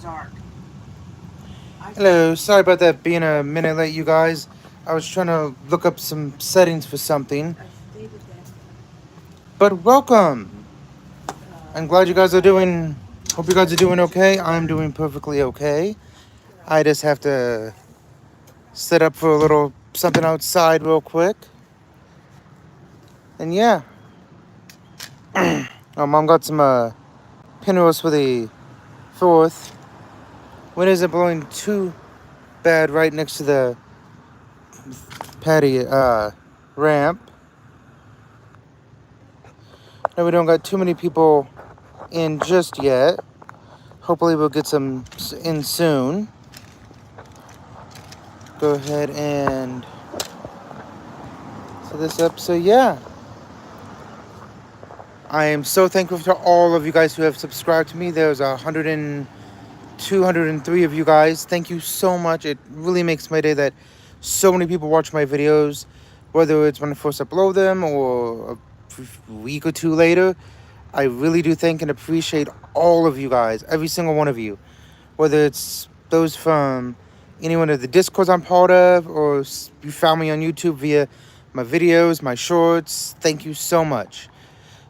dark. Hello, sorry about that being a minute late, you guys. I was trying to look up some settings for something. But welcome! I'm glad you guys are doing. Hope you guys are doing okay. I'm doing perfectly okay. I just have to set up for a little something outside real quick. And yeah. Mom got some pinwheels for the 4th. Wind isn't blowing too bad right next to the patio ramp. No, we don't got too many people in just yet. Hopefully we'll get some in soon. Go ahead and set this up. So yeah, I am so thankful to all of you guys who have subscribed to me. There's 203 of you guys. Thank you so much. It really makes my day that so many people watch my videos, whether it's when I first upload them or a week or two later. I really do thank and appreciate all of you guys, every single one of you. Whether it's those from any one of the Discords I'm part of, or you found me on YouTube via my videos, my shorts. Thank you so much.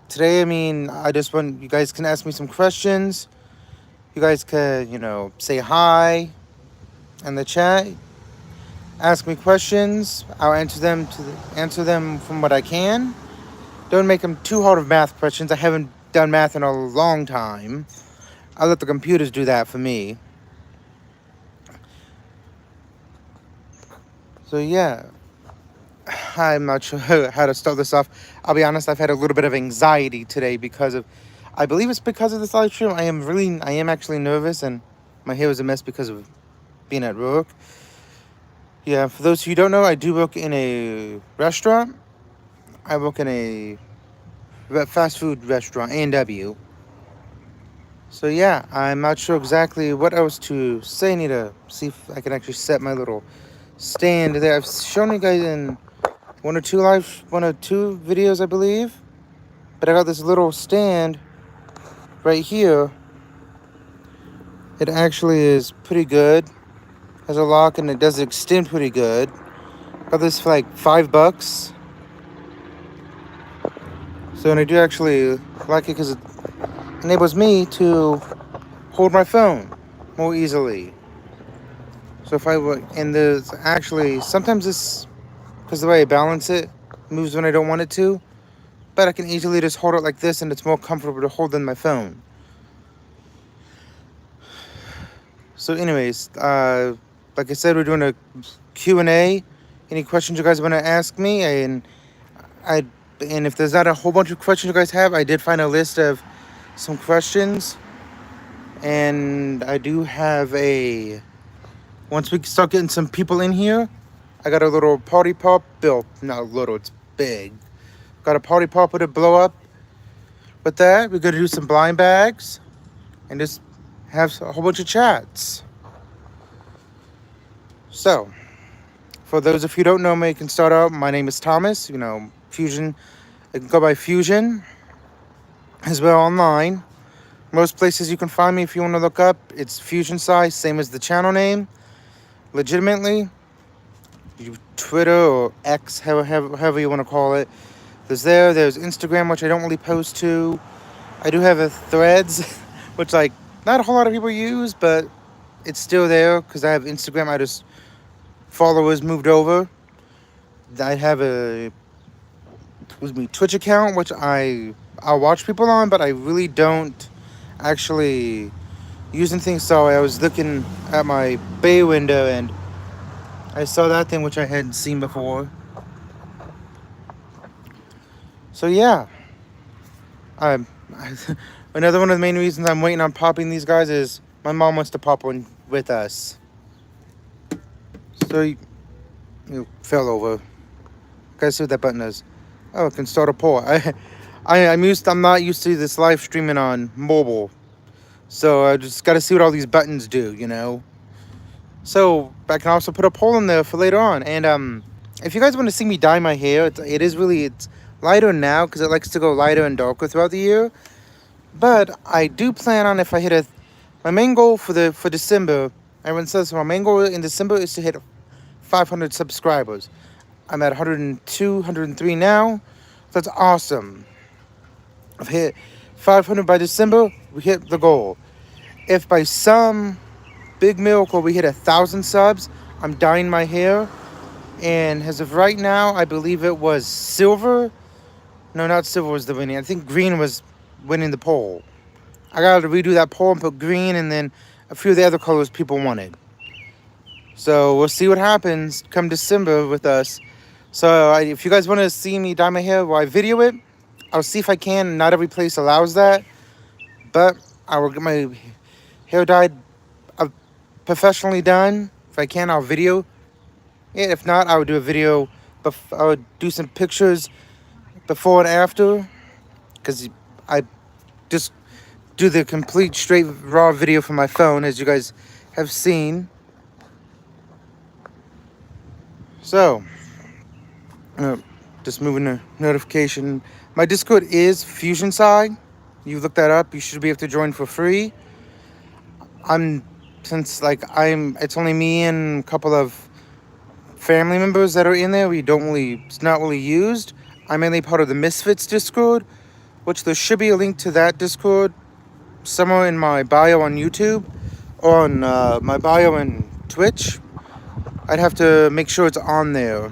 Today, I just want you guys can ask me some questions. You guys can, say hi in the chat. Ask me questions. I'll answer them from what I can. Don't make them too hard of math questions. I haven't done math in a long time. I'll let the computers do that for me. So yeah, I'm not sure how to start this off. I'll be honest, I've had a little bit of anxiety today I believe it's because of this live stream. I am actually nervous, and my hair was a mess because of being at work. Yeah, for those who don't know, I do work in a restaurant. I work in a fast food restaurant, A&W. So yeah, I'm not sure exactly what else to say. I need to see if I can actually set my little stand there. I've shown you guys in one or two videos, I believe. But I got this little stand right here. It actually is pretty good. Has a lock and it does extend pretty good. Got this for like $5. So, and I do actually like it because it enables me to hold my phone more easily. So if I would, and there's actually, sometimes this, because the way I balance it, moves when I don't want it to. But I can easily just hold it like this and it's more comfortable to hold than my phone. So anyways, like I said, we're doing a Q&A. Any questions you guys want to ask me? And if there's not a whole bunch of questions you guys have, I did find a list of some questions. And I do have once we start getting some people in here, I got a little party pop built. Not little, it's big. Got a party popper to blow up. With that, we're going to do some blind bags and just have a whole bunch of chats. So, for those of you who don't know me, you can start out. My name is Thomas. Fusion. I can go by Fusion as well online. Most places you can find me if you want to look up, it's Fusionsigh, same as the channel name. Legitimately, Twitter or X, however you want to call it. There's Instagram, which I don't really post to. I do have a Threads, which not a whole lot of people use, but it's still there because I have Instagram. I just followers moved over. I have a Twitch account, which I'll watch people on, but I really don't actually use anything. So I was looking at my bay window and I saw that thing which I hadn't seen before. So yeah, another one of the main reasons I'm waiting on popping these guys is my mom wants to pop one with us. So you fell over. Guys, see what that button is. Oh, it can start a poll. I'm not used to this live streaming on mobile, so I just got to see what all these buttons do. So I can also put a poll in there for later on. And if you guys want to see me dye my hair, it's lighter now because it likes to go lighter and darker throughout the year. But I do plan on, if I hit My main goal for December, everyone says my main goal in December is to hit 500 subscribers. I'm at 102, 103 now. That's awesome. I've hit 500 by December. We hit the goal. If by some big miracle we hit 1,000 subs, I'm dyeing my hair. And as of right now, I believe it was silver. No, not silver was the winning. I think green was winning the poll. I gotta redo that poll and put green and then a few of the other colors people wanted. So we'll see what happens come December with us. So if you guys want to see me dye my hair while I video it, I'll see if I can. Not every place allows that, but I will get my hair dyed professionally done. If I can, I'll video it. If not, I would do a video. I would do some pictures before and after, because I just do the complete straight raw video from my phone, as you guys have seen. So, just moving the notification. My Discord is Fusionsigh. You look that up. You should be able to join for free. It's only me and a couple of family members that are in there. It's not really used. I'm mainly part of the Misfits Discord, which there should be a link to that Discord somewhere in my bio on YouTube or on my bio on Twitch. I'd have to make sure it's on there.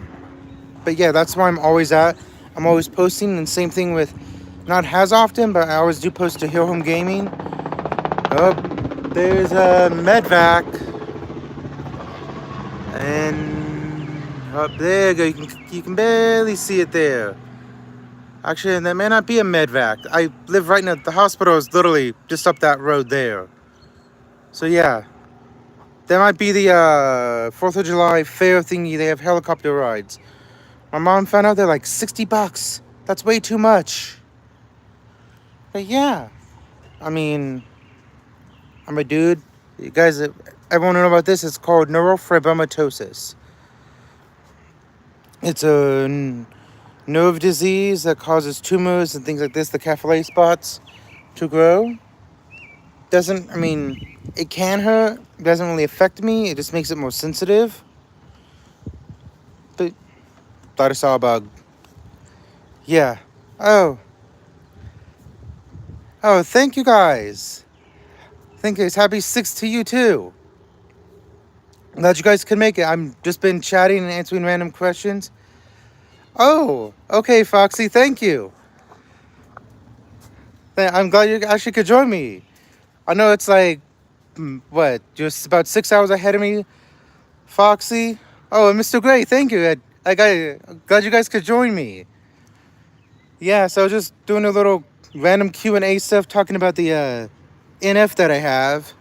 But yeah, that's where I'm always at. I'm always posting, and same thing with, not as often, but I always do post to Hero Home Gaming. Oh, there's a medvac. And up there you can barely see it there. Actually, that may not be a medvac. I live right now. The hospital is literally just up that road there. So yeah, that might be the 4th of July fair thingy. They have helicopter rides. My mom found out they're like $60. That's way too much. But yeah, I mean, I'm a dude. You guys, everyone know about this. It's called neurofibromatosis. It's a nerve disease that causes tumors and things like this, the capillary spots, to grow. It can hurt. It doesn't really affect me. It just makes it more sensitive. But thought I saw a bug. Yeah. Oh, thank you guys. Thank you guys. Happy 6th to you too. Glad you guys could make it. I've just been chatting and answering random questions. Oh, okay, Foxy. Thank you. I'm glad you actually could join me. I know it's like, just about 6 hours ahead of me, Foxy. Oh, and Mr. Gray, thank you. Glad you guys could join me. Yeah, so I was just doing a little random Q&A stuff, talking about the NF that I have.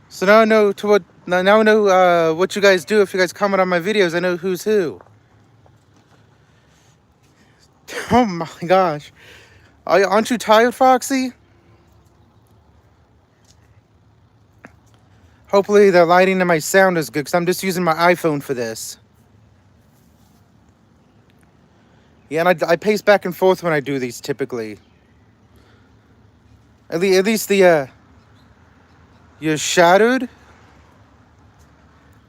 So now I know what you guys do. If you guys comment on my videos, I know who's who. Oh my gosh. Aren't you tired, Foxy? Hopefully the lighting and my sound is good, because I'm just using my iPhone for this. Yeah, and I pace back and forth when I do these typically. At least you're shattered?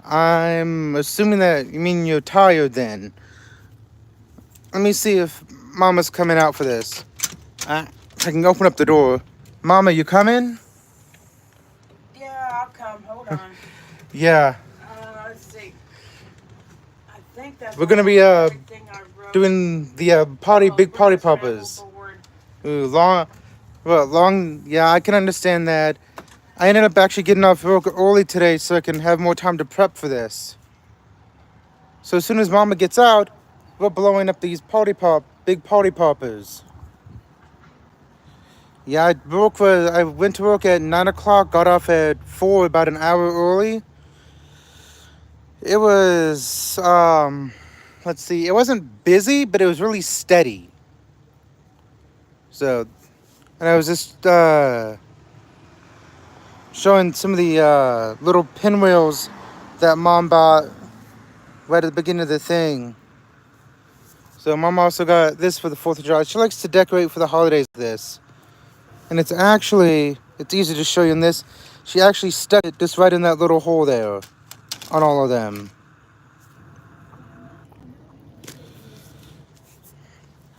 I'm assuming that you mean you're tired then. Let me see if Mama's coming out for this. I can open up the door. Mama, you coming? Yeah, I'll come. Hold on. Yeah. Let's see. I think that's. We're gonna be doing the big party poppers. Ooh, long. Yeah, I can understand that. I ended up actually getting off work early today so I can have more time to prep for this. So as soon as Mama gets out, we're blowing up these big party poppers. Yeah, I went to work at 9 o'clock, got off at 4, about an hour early. It was, let's see, it wasn't busy, but it was really steady. So, and I was just showing some of the little pinwheels that Mom bought right at the beginning of the thing. So Mom also got this for the 4th of July. She likes to decorate for the holidays with this. And it's it's easy to show you in this. She actually stuck it just right in that little hole there on all of them.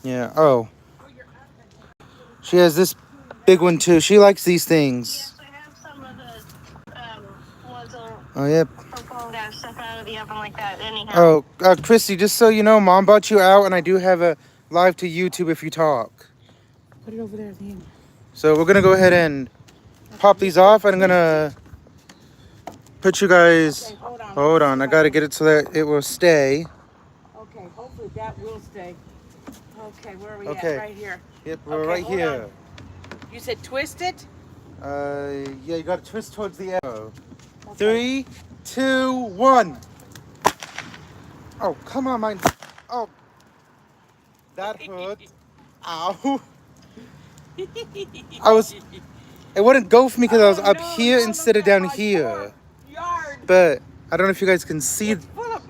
Yeah, oh. She has this big one too. She likes these things. Yes, I have some of the ones Oh, yep. for pulling that stuff out of the oven like that anyhow. Oh, Christy, just so you know, Mom bought you out, and I do have a live to YouTube if you talk. Put it over there at the end. So we're going to go ahead and pop these off, and I'm going to put you guys... Okay, hold on. Hold on, I got to get it so that it will stay. Okay, hopefully that will stay. Okay, where are we Okay. at? Right here. Yep, we're Okay, right hold here. on. You said twist it? Yeah, you got to twist towards the arrow. Okay. 3, 2, 1. Oh, come on, mine. Oh. That hurt. Ow. I was... It wouldn't go for me because I was up here instead of down here. Yard. But I don't know if you guys can see It's full of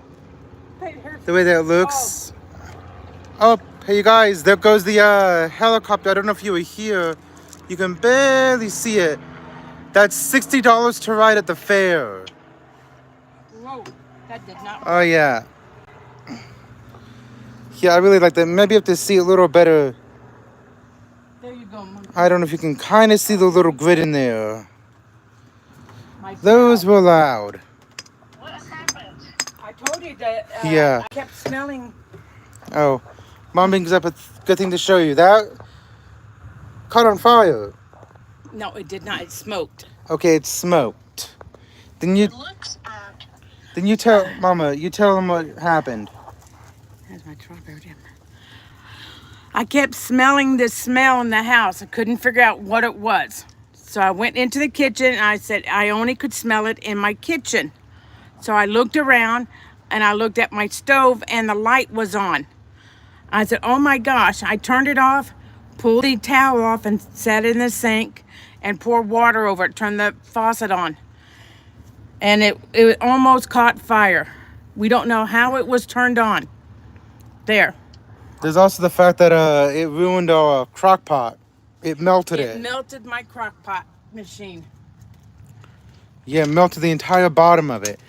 the way that it looks. Oh, hey you guys, there goes the helicopter. I don't know if you were here. You can barely see it. That's $60 to ride at the fair. Whoa, that did not. Oh yeah. Yeah, I really like that. Maybe you have to see it a little better. There you go, Monkey. I don't know if you can kind of see the little grid in there. My Those cow. were loud. What happened? I told you that. Yeah. I kept smelling. Oh, Mom brings up a good thing to show you. That caught on fire. No, it did not. It smoked. Okay, it's smoked. Then you It looks bad. Then you tell Mama, you tell them what happened. That's my strawberry jam. I kept smelling this smell in the house. I couldn't figure out what it was. So I went into the kitchen and I said I only could smell it in my kitchen. So I looked around and I looked at my stove and the light was on. I said, oh my gosh. I turned it off, pulled the towel off and set it in the sink and poured water over it, turned the faucet on. And it almost caught fire. We don't know how it was turned on. There. There's also the fact that it ruined our crock pot. It melted It it. melted my crock pot machine. Yeah, it melted the entire bottom of it.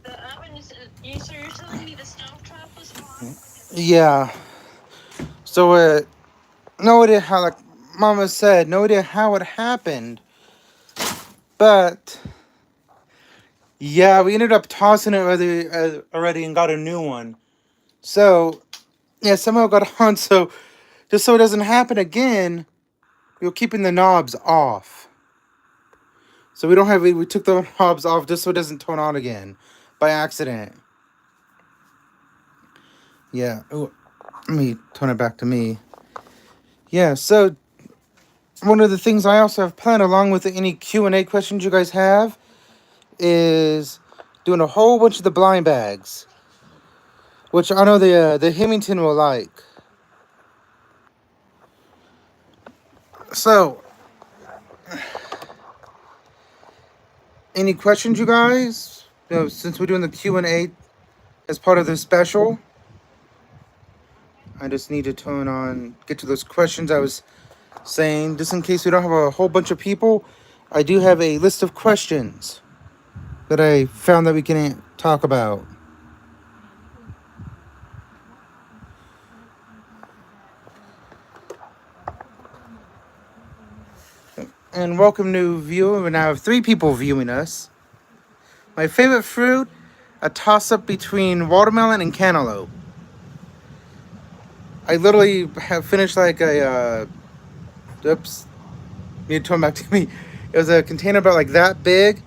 The oven is. So you're telling me the stovetop was on? Yeah. So no idea how, like Mama said, no idea how it happened. But yeah, we ended up tossing it already and got a new one. So yeah, somehow it got on. So just so it doesn't happen again, we were keeping the knobs off. So we took the knobs off just so it doesn't turn on again by accident. Yeah. Ooh, let me turn it back to me. Yeah, so one of the things I also have planned, along with any Q&A questions you guys have, is doing a whole bunch of the blind bags, which I know the Hemington will like. So, any questions, you guys? You know, since we're doing the Q&A as part of the special, I just need to get to those questions I was saying. Just in case we don't have a whole bunch of people, I do have a list of questions that I found that we can talk about. And welcome new viewer. We now have 3 people viewing us. My favorite fruit, a toss-up between watermelon and cantaloupe. I literally have finished like a oops. You need to turn back to me. It was a container about like that big.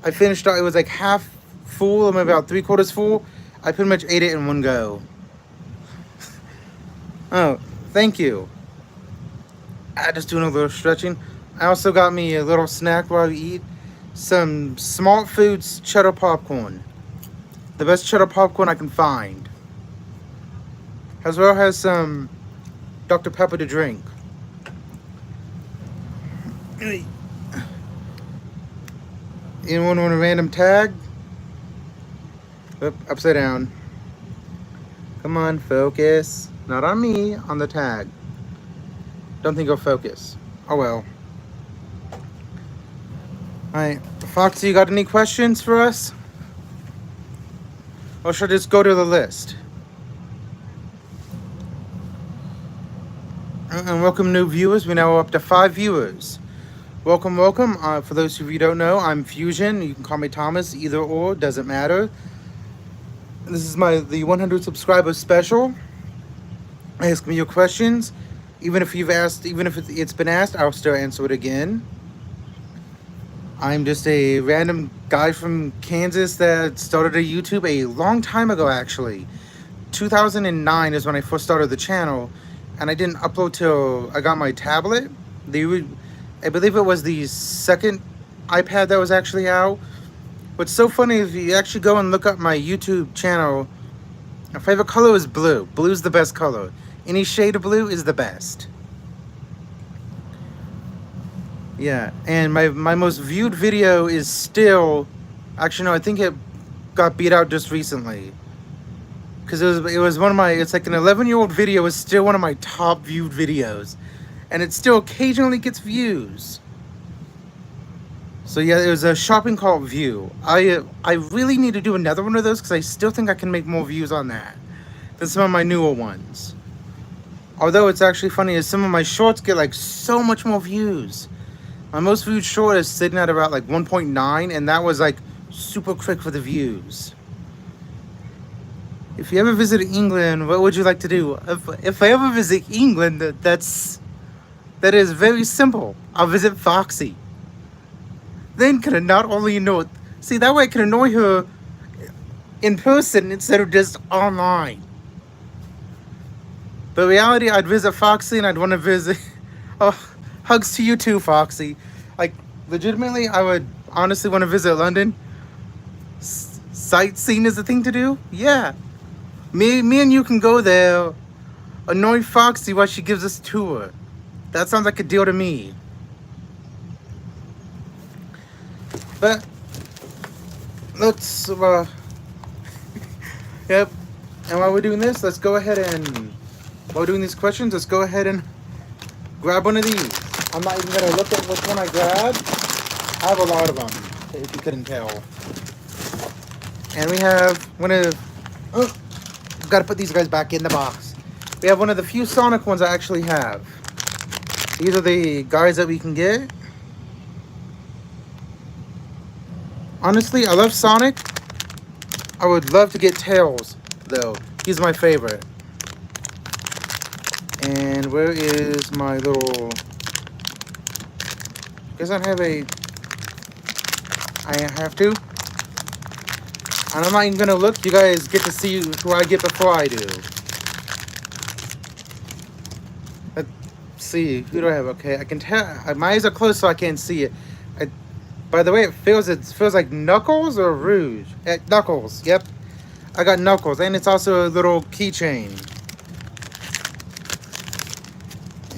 I finished it was like half full, maybe about 3/4 full. I pretty much ate it in one go. Oh, thank you. I just doing a little stretching. I also got me a little snack while we eat. Some Smart Foods cheddar popcorn. The best cheddar popcorn I can find. As well as some Dr. Pepper to drink. Anyone want a random tag? Oop, upside down. Come on, focus. Not on me, on the tag. Don't think I'll focus. Oh well. Alright, Foxy, you got any questions for us? Or should I just go to the list? And welcome new viewers. We're now up to 5 viewers. Welcome, welcome. For those of you who don't know, I'm Fusion. You can call me Thomas, either or, doesn't matter. This is the 100 subscriber special. Ask me your questions. Even if it's been asked, I'll still answer it again. I'm just a random guy from Kansas that started a YouTube a long time ago, actually. 2009 is when I first started the channel, and I didn't upload till I got my tablet. I believe it was the second iPad that was actually out. What's so funny is if you actually go and look up my YouTube channel, my favorite color is blue. Blue's the best color. Any shade of blue is the best. Yeah, and my most viewed video is still... Actually, no, I think it got beat out just recently. Because it was one of my... It's like an 11-year-old video is still one of my top viewed videos. And it still occasionally gets views. So yeah, it was a shopping cart view. I really need to do another one of those because I still think I can make more views on that than some of my newer ones. Although it's actually funny is some of my shorts get like so much more views. My most viewed short is sitting at about like 1.9, and that was like super quick for the views. If you ever visit England, what would you like to do? If I ever visit England, that is very simple. I'll visit Foxy. Then can I not only annoy... See, that way I can annoy her in person instead of just online. But in reality, I'd visit Foxy and I'd want to visit... Oh, hugs to you too, Foxy. Like, legitimately, I would honestly want to visit London. Sightseeing is the thing to do? Yeah. Me and you can go there, annoy Foxy while she gives us a tour. That sounds like a deal to me. But let's yep. And while we're doing this, let's go ahead and while we're doing these questions, let's go ahead and grab one of these. I'm not even gonna look at which one I grabbed. I have a lot of them, if you couldn't tell. And we have one of... Oh, gotta put these guys back in the box. We have one of the few Sonic ones I actually have. These are the guys that we can get. Honestly, I love Sonic. I would love to get Tails, though. He's my favorite. And where is my little... Guess I have a... I have to. And I'm not even gonna look. You guys get to see who I get before I do. Let's see. Who do I have? Okay, I can tell. My eyes are closed, so I can't see it. By the way, it feels like Knuckles or Rouge. Knuckles. Yep. I got Knuckles, and it's also a little keychain.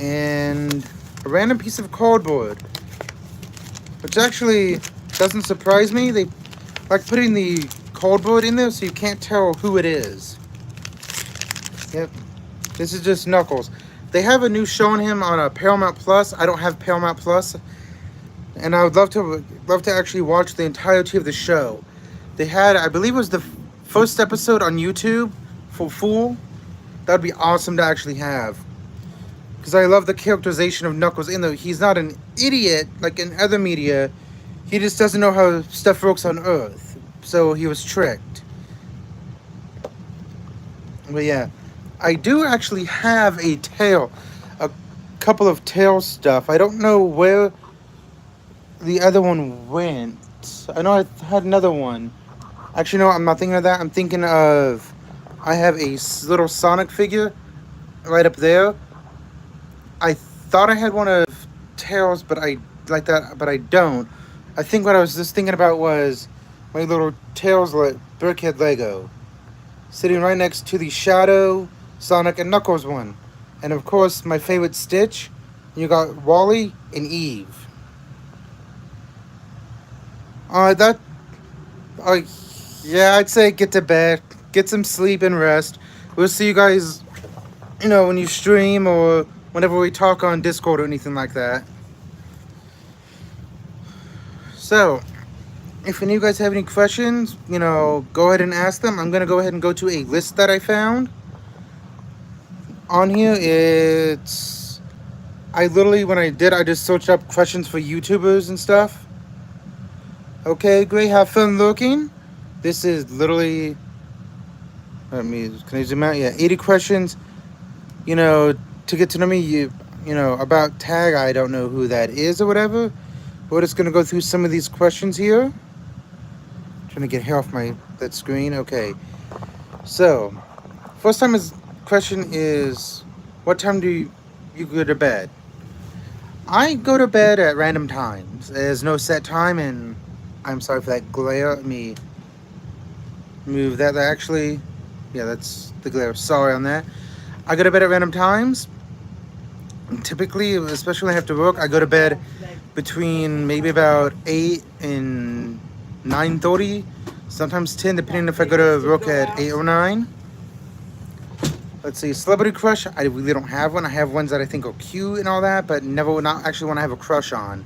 And a random piece of cardboard, which actually doesn't surprise me. They like putting the cardboard in there so you can't tell who it is. Yep. This is just Knuckles. They have a new show on him on Paramount Plus. I don't have Paramount Plus. And I would love to actually watch the entirety of the show. They had, I believe it was the first episode on YouTube for full. That would be awesome to actually have. Because I love the characterization of Knuckles. In though he's not an idiot like in other media, he just doesn't know how stuff works on Earth. So he was tricked. But yeah, I do actually have a couple of tail stuff. I don't know where the other one went. I know I had another one. Actually, no, I'm not thinking of that. I'm thinking of... I have a little Sonic figure right up there. I thought I had one of Tails, but I don't. I think what I was just thinking about was my little Tails brickhead Lego. Sitting right next to the Shadow, Sonic, and Knuckles one. And of course, my favorite Stitch. You got Wally and Eve. Yeah, I'd say get to bed, get some sleep and rest. We'll see you guys, when you stream or whenever we talk on Discord or anything like that. So, if any of you guys have any questions, go ahead and ask them. I'm gonna go ahead and go to a list that I found. On here, I literally, when I just searched up questions for YouTubers and stuff. Okay, great, have fun looking. This is literally, can I zoom out? Yeah, 80 questions, to get to know me, about tag. I don't know who that is or whatever. We're just gonna go through some of these questions here. Trying to get hair off that screen. Okay, so first time question is, what time do you go to bed? I go to bed at random times. There's no set time, and I'm sorry for that glare. Let me move that. Actually, yeah, that's the glare. Sorry on that. I go to bed at random times. And typically, especially when I have to work, I go to bed between maybe about 8 and 9:30, sometimes 10, depending if I go to work at 8 or 9. Let's see, celebrity crush. I really don't have one. I have ones that I think are cute and all that, but not actually one I have a crush on.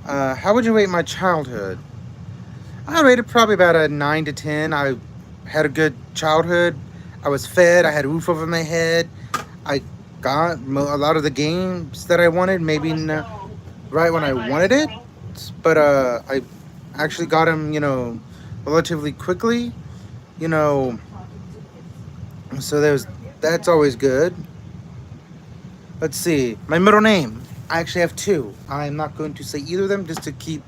How would you rate my childhood? I rated probably about a 9 to 10. I had a good childhood. I was fed. I had a roof over my head. I got a lot of the games that I wanted. Maybe not right when I wanted it, but I actually got them, relatively quickly. So that's always good. Let's see. My middle name. I actually have two. I'm not going to say either of them just to keep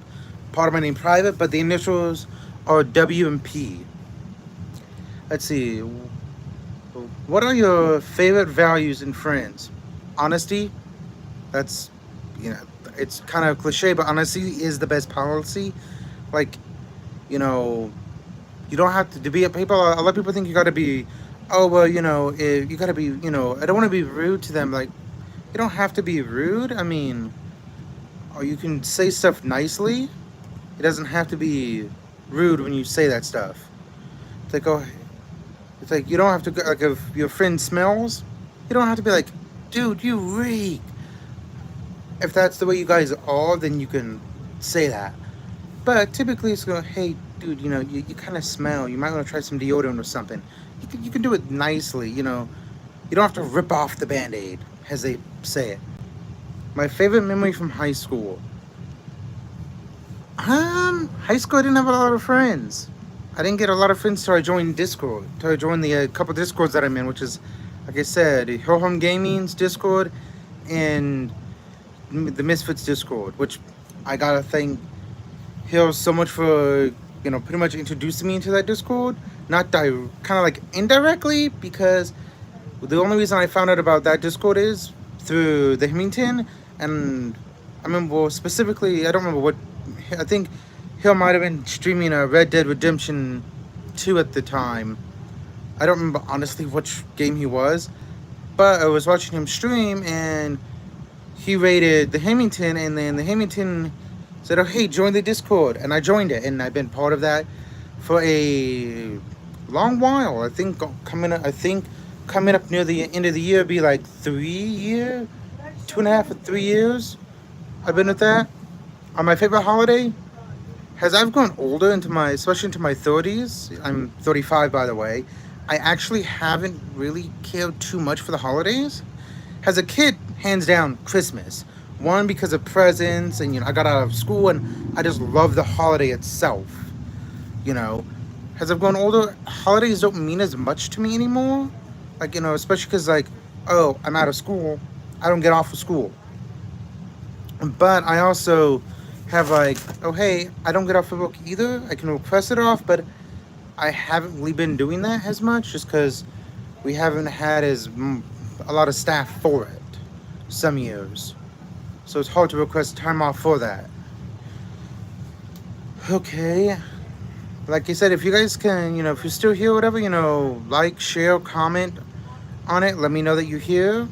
part of my name private, but the initials are W and P. Let's see. What are your favorite values in friends? Honesty. That's, it's kind of cliche, but honesty is the best policy. Like, you don't have to be a people. A lot of people think you got to be, oh, well, you got to be, I don't want to be rude to them. Like, you don't have to be rude. I mean, or you can say stuff nicely. It doesn't have to be rude when you say that stuff. It's like you don't have to go, like, if your friend smells, you don't have to be like, dude, you reek. If that's the way you guys are, then you can say that. But typically it's going, hey, dude, you kind of smell. You might want to try some deodorant or something. You can do it nicely, You don't have to rip off the Band-Aid, as they say it. My favorite memory from high school. High school, I didn't have a lot of friends. I didn't get a lot of friends till I joined Discord. Till I joined the couple Discords that I'm in, which is, like I said, Hill Home Gaming's Discord and the Misfits Discord, which I gotta thank Hill so much for, pretty much introducing me into that Discord. Not kind of like indirectly, because the only reason I found out about that Discord is through the Hemington, and I remember specifically, I don't remember what, I think Hill might have been streaming a Red Dead Redemption 2 at the time. I don't remember honestly which game he was, but I was watching him stream and he rated the Hemington, and then the Hemington said, oh, hey, join the Discord, and I joined it, and I've been part of that for a long while. I think coming up near the end of the year, be like 3 years, 2.5 or 3 years I've been with that. On my favorite holiday, as I've grown older especially into my 30s, I'm 35 by the way, I actually haven't really cared too much for the holidays. As a kid, hands down, Christmas. One, because of presents, and I got out of school and I just love the holiday itself. As I've grown older, holidays don't mean as much to me anymore. Like, especially because, like, oh, I'm out of school, I don't get off of school. But I also have, like, oh, hey, I don't get off of work either. I can request it off, but I haven't really been doing that as much just because we haven't had a lot of staff for it some years. So it's hard to request time off for that. Okay. Like I said, if you guys can, if you're still here, whatever, like, share, comment on it. Let me know that you're here.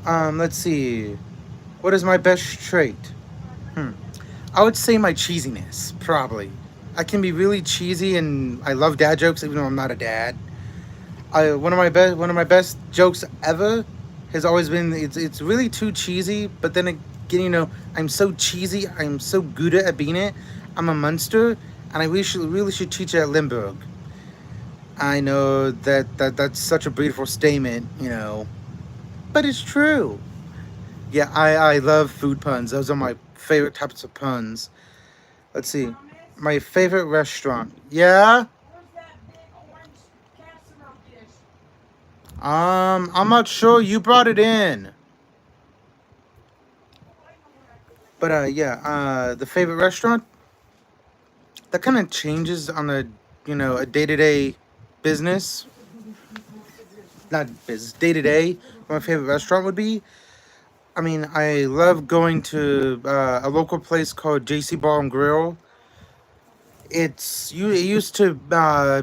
Let's see. What is my best trait? I would say my cheesiness, probably. I can be really cheesy, and I love dad jokes, even though I'm not a dad. One of my best jokes ever has always been, it's really too cheesy, but then getting, I'm so cheesy. I'm so good at being it. I'm a monster, and I really should teach it at Limburg. I know that's such a beautiful statement, but it's true. Yeah, I love food puns. Those are my favorite types of puns. Let's see. My favorite restaurant. Yeah? Where's that big orange casserole dish? I'm not sure. You brought it in. But yeah, the favorite restaurant, that kind of changes on a day-to-day business. Not business, day-to-day. My favorite restaurant would be. I mean, I love going to a local place called JC Bar and Grill. It used to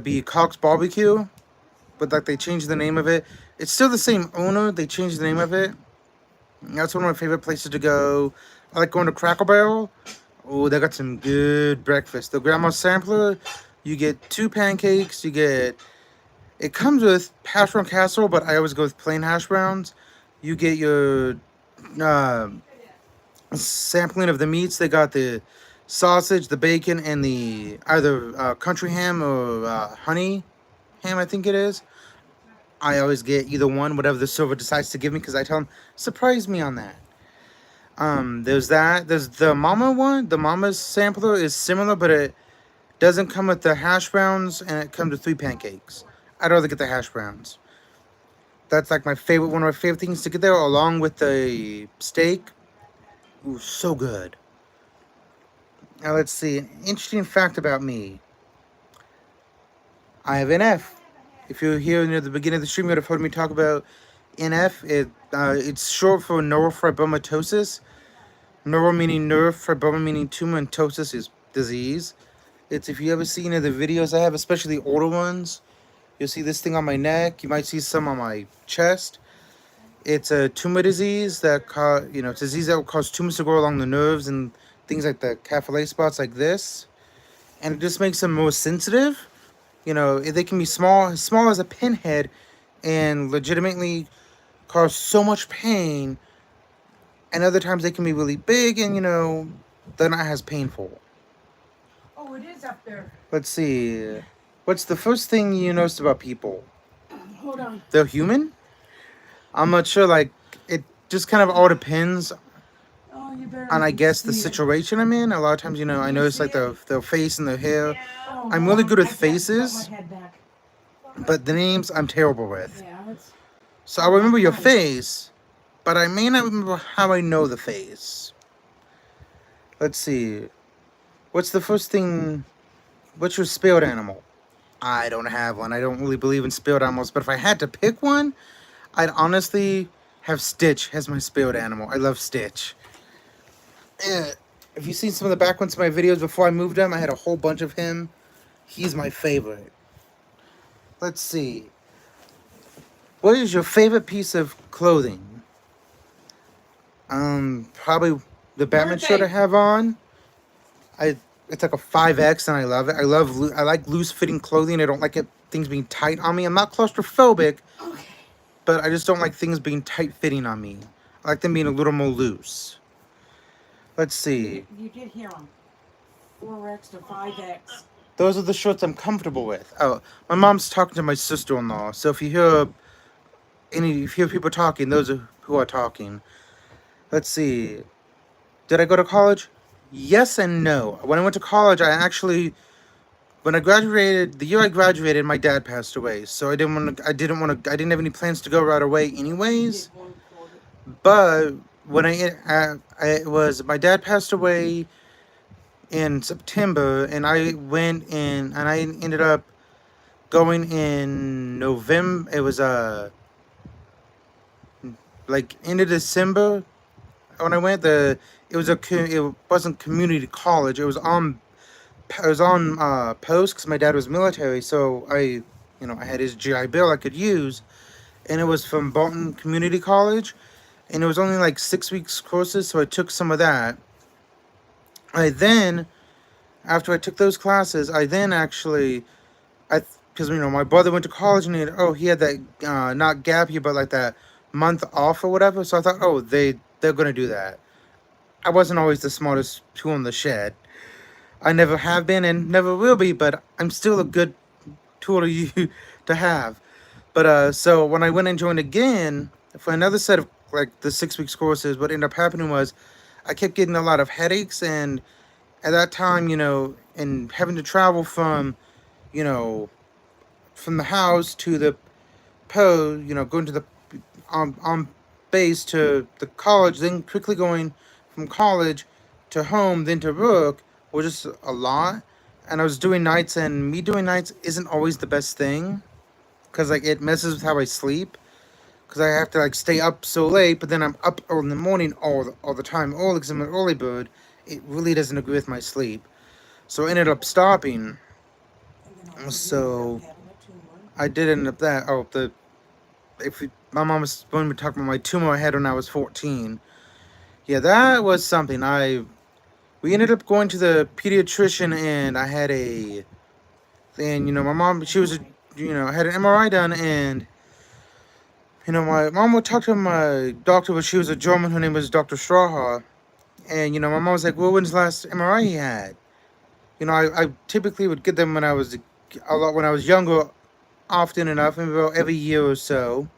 be Cox Barbecue, but like they changed the name of it. It's still the same owner. They changed the name of it. That's one of my favorite places to go. I like going to Cracker Barrel. Oh, they got some good breakfast. The Grandma Sampler, you get 2 pancakes. It comes with hash brown casserole, but I always go with plain hash browns. You get your uh, sampling of the meats. They got the sausage, the bacon, and the either country ham or honey ham, I think it is. I always get either one, whatever the server decides to give me, because I tell them, surprise me on that. There's that. There's the mama one. The mama's sampler is similar, but it doesn't come with the hash browns, and it comes with 3 pancakes. I'd rather get the hash browns. That's like one of my favorite things to get there, along with the steak. Ooh, so good. Now let's see. An interesting fact about me. I have NF. If you're here near the beginning of the stream, you would have heard me talk about NF. It's short for neurofibromatosis. Neuro meaning nerve, fibroma meaning tumor, and ptosis is disease. It's, if you ever see any of the videos I have, especially the older ones, you'll see this thing on my neck. You might see some on my chest. It's a tumor disease that it's a disease that will cause tumors to grow along the nerves and things like the capillary spots like this, and it just makes them more sensitive. They can be as small as a pinhead, and legitimately cause so much pain. And other times they can be really big, and they're not as painful. Oh, it is up there. Let's see. What's the first thing you noticed about people? Hold on. They're human? I'm not sure. Like, it just kind of all depends Oh, you better. on, I guess, the situation I'm in. A lot of times, I notice like their face and their hair. Oh, I'm really good with I can't faces, put my head back. but the names I'm terrible with. Yeah, it's. So I remember your face, but I may not remember how I know the face. Let's see. What's the first thing? What's your spirit animal? I don't have one. I don't really believe in spirit animals, but if I had to pick one, I'd honestly have Stitch as my spirit animal. I love Stitch. If you've seen some of the back ones of my videos before I moved him, I had a whole bunch of him. He's my favorite. Let's see. What is your favorite piece of clothing? Probably the Batman shirt I have on. It's like a 5X, and I love it. I like loose fitting clothing. I don't like things being tight on me. I'm not claustrophobic, but I just don't like things being tight fitting on me. I like them being a little more loose. Let's see. You did hear them. 4X to 5X. Those are the shorts I'm comfortable with. Oh, my mom's talking to my sister-in-law, so if you hear people talking, those are who are talking. Let's see. Did I go to college? Yes and no. When I went to college, when I graduated, the year I graduated, my dad passed away. So I didn't have any plans to go right away anyways. But when my dad passed away in September, and I went in, and I ended up going in November. It was like end of December when I went. It wasn't community college. It was on post, because my dad was military, so I had his GI Bill I could use, and it was from Bolton Community College, and it was only like 6 weeks courses, so I took some of that. After I took those classes, because my brother went to college, and he had that not gap year, but like that month off or whatever, so I thought, they're gonna do that. I wasn't always the smartest tool in the shed. I never have been and never will be, but I'm still a good tool to you to have. But so when I went and joined again for another set of like the 6 weeks courses, what ended up happening was I kept getting a lot of headaches, and at that time, and having to travel from, you know, from the house to the going to the on base to the college, then quickly going from college to home, then to work was just a lot. And I was doing nights, and me doing nights isn't always the best thing because like it messes with how I sleep. Because I have to like stay up so late, but then I'm up in the morning all the time, early because I'm an early bird. It really doesn't agree with my sleep, so I ended up stopping. So I did end up that. Oh, my mom was when we talked about my tumor I had when I was 14. Yeah, that was something. We ended up going to the pediatrician, and I had my mom, she was had an MRI done, and my mom would talk to my doctor, but she was a German. Her name was Dr. Straha. And, my mom was like, well, when's the last MRI he had? I typically would get them when I was when I was younger, often enough, maybe about every year or so.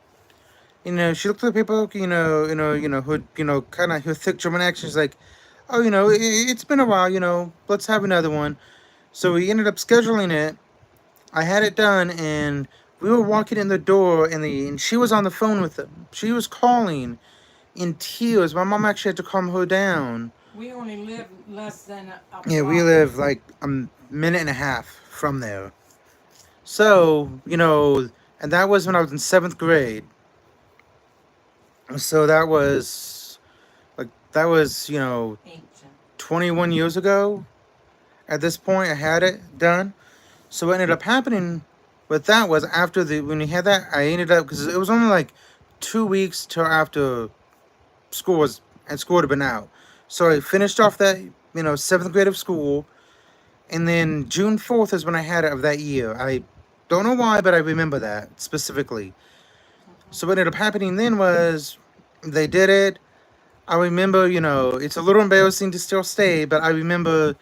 She looked at the paperwork, her, kind of her thick German accent. She's like, oh, it's been a while, let's have another one. So we ended up scheduling it. I had it done, and we were walking in the door, and she was on the phone with him. She was calling in tears. My mom actually had to calm her down. We only live less than a Yeah, we block. live like a minute and a half from there. So, and that was when I was in 7th grade. So that was, Ancient. 21 years ago. At this point, I had it done. So what ended up happening with that was when we had that, I ended up, because it was only like 2 weeks till after school would have been out. So I finished off that, 7th grade of school. And then June 4th is when I had it of that year. I don't know why, but I remember that specifically. So what ended up happening then was they did it. I remember, it's a little embarrassing to still stay, but I remember,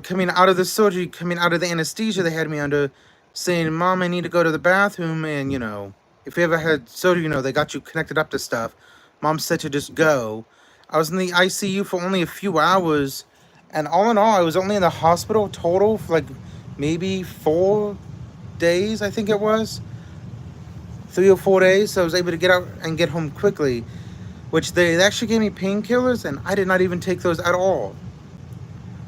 coming out of the surgery, coming out of the anesthesia they had me under, saying, Mom, I need to go to the bathroom. And, if you ever had surgery, they got you connected up to stuff. Mom said to just go. I was in the ICU for only a few hours. And all in all, I was only in the hospital total for like maybe 4 days, I think it was. 3 or 4 days. So I was able to get out and get home quickly. Which they actually gave me painkillers, and I did not even take those at all.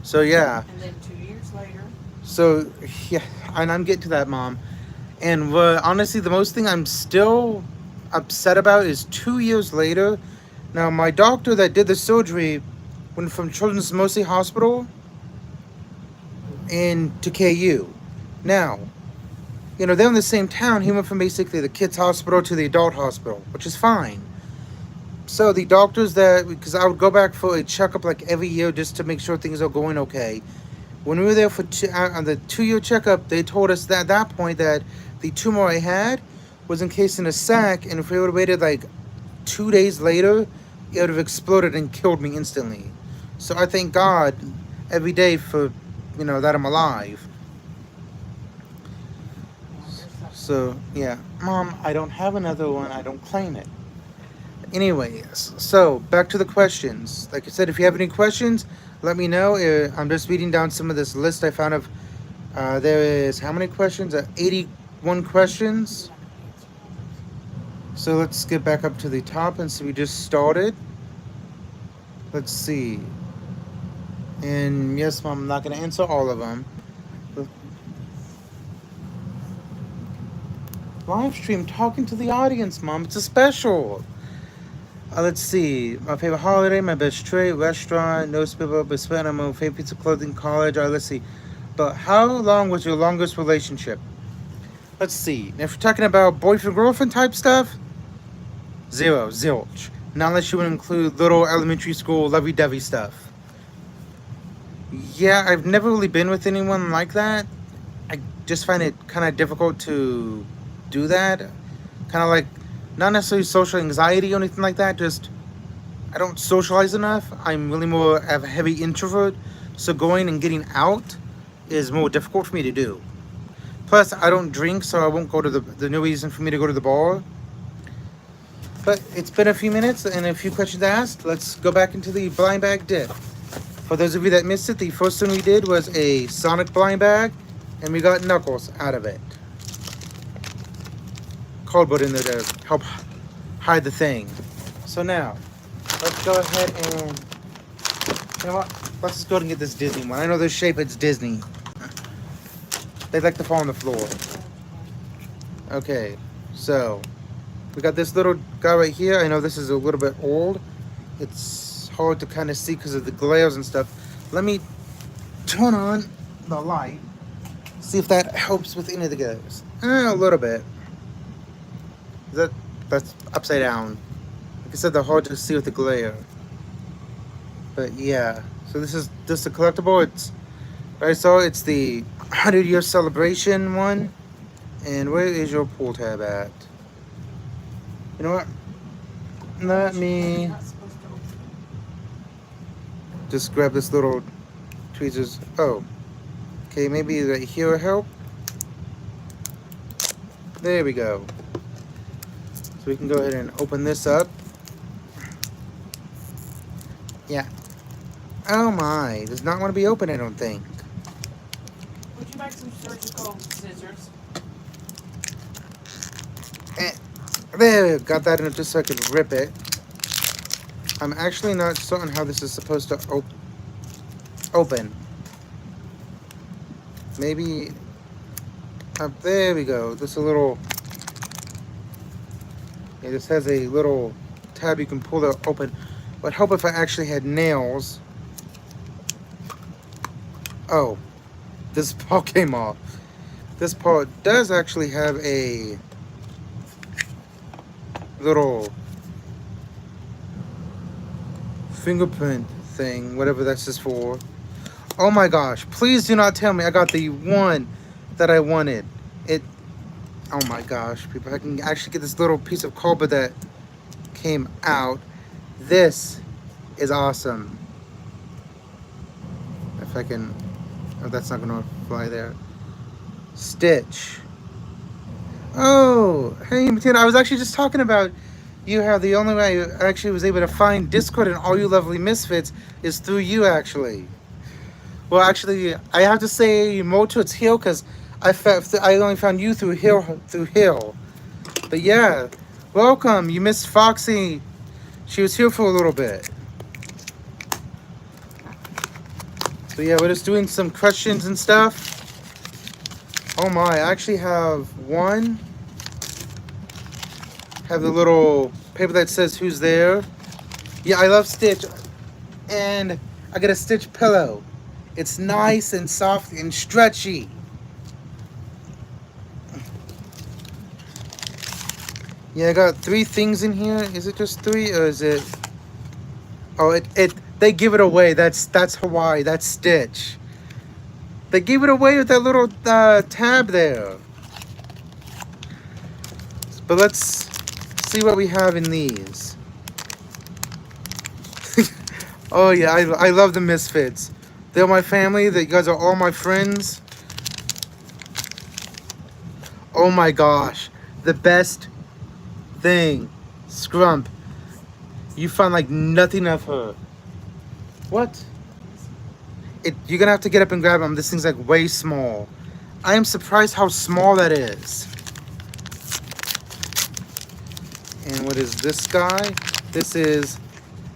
So yeah. And then 2 years later. So yeah, and I'm getting to that, Mom. And honestly, the most thing I'm still upset about is 2 years later. Now, my doctor that did the surgery went from Children's Mercy Hospital to KU. Now, they're in the same town. He went from basically the kids' hospital to the adult hospital, which is fine. So the doctors because I would go back for a checkup like every year just to make sure things are going okay. When we were there on the 2-year checkup, they told us that at that point that the tumor I had was encased in a sac, and if we would have waited like 2 days later, it would have exploded and killed me instantly. So I thank God every day for, that I'm alive. So, yeah. Mom, I don't have another one. I don't claim it. Anyways, so back to the questions. Like I said, if you have any questions, let me know. I'm just reading down some of this list I found of. There is how many questions? 81 questions. So let's get back up to the top and see. We just started. Let's see. And yes, Mom, I'm not going to answer all of them. Live stream talking to the audience, Mom. It's a special. Let's see. My favorite holiday, my best trade, restaurant, no spit, but spend on my favorite piece of clothing, college. Let's see. But how long was your longest relationship? Let's see. If you're talking about boyfriend, girlfriend type stuff, 0, zilch. Not unless you would include little elementary school lovey-dovey stuff. Yeah, I've never really been with anyone like that. I just find it kind of difficult to do that. Kind of like, not necessarily social anxiety or anything like that, just I don't socialize enough. I'm really more of a heavy introvert, so going and getting out is more difficult for me to do. Plus, I don't drink, so I won't go to the no reason for me to go to the bar. But it's been a few minutes and a few questions asked. Let's go back into the blind bag dip. For those of you that missed it, the first thing we did was a Sonic blind bag, and we got Knuckles out of it. Cardboard in there to help hide the thing. So now, let's go ahead and, you know what? Let's just go ahead and get this Disney one. I know this shape, it's Disney. They like to fall on the floor. Okay, so we got this little guy right here. I know this is a little bit old. It's hard to kind of see because of the glares and stuff. Let me turn on the light. See if that helps with any of the glares. A little bit. That's upside down. Like I said, they're hard to see with the glare. But yeah, so this is just a collectible. It's I saw it's the 100-year celebration one. And where is your pull tab at? You know what? Let me just grab this little tweezers. Oh, okay, maybe right here will help. There we go. So we can go ahead and open this up. Yeah. Oh my, does not want to be open, I don't think. Would you like some surgical scissors? There, got that in it just so I could rip it. I'm actually not certain how this is supposed to open. Maybe up there we go. This a little. Yeah, this has a little tab you can pull it open. Would help if I actually had nails. Oh, this part came off. This part does actually have a little fingerprint thing, whatever that's just for. Oh my gosh, please do not tell me I got the one that I wanted. Oh my gosh, people, I can actually get this little piece of cardboard that came out. This is awesome. If I can, oh, that's not gonna fly there. Stitch. Oh, hey Matina, I was actually just talking about you, how the only way I actually was able to find Discord and all you lovely misfits is through you, actually. Well, actually, I have to say more towards Hill, because I only found you through Hill. But yeah, welcome. You missed Foxy. She was here for a little bit. So yeah, we're just doing some questions and stuff. Oh my, I actually have one. Have the little paper that says who's there. Yeah, I love Stitch. And I got a Stitch pillow. It's nice and soft and stretchy. Yeah, I got 3 things in here. Is it just 3 or is it? Oh, they give it away. That's Hawaii. That's Stitch. They gave it away with that little tab there. But let's see what we have in these. Oh yeah, I love the Misfits. They're my family. You guys are all my friends. Oh my gosh, the best thing, Scrump. You found like nothing of her. What? You're gonna have to get up and grab them. This thing's like way small. I am surprised how small that is. And what is this guy? This is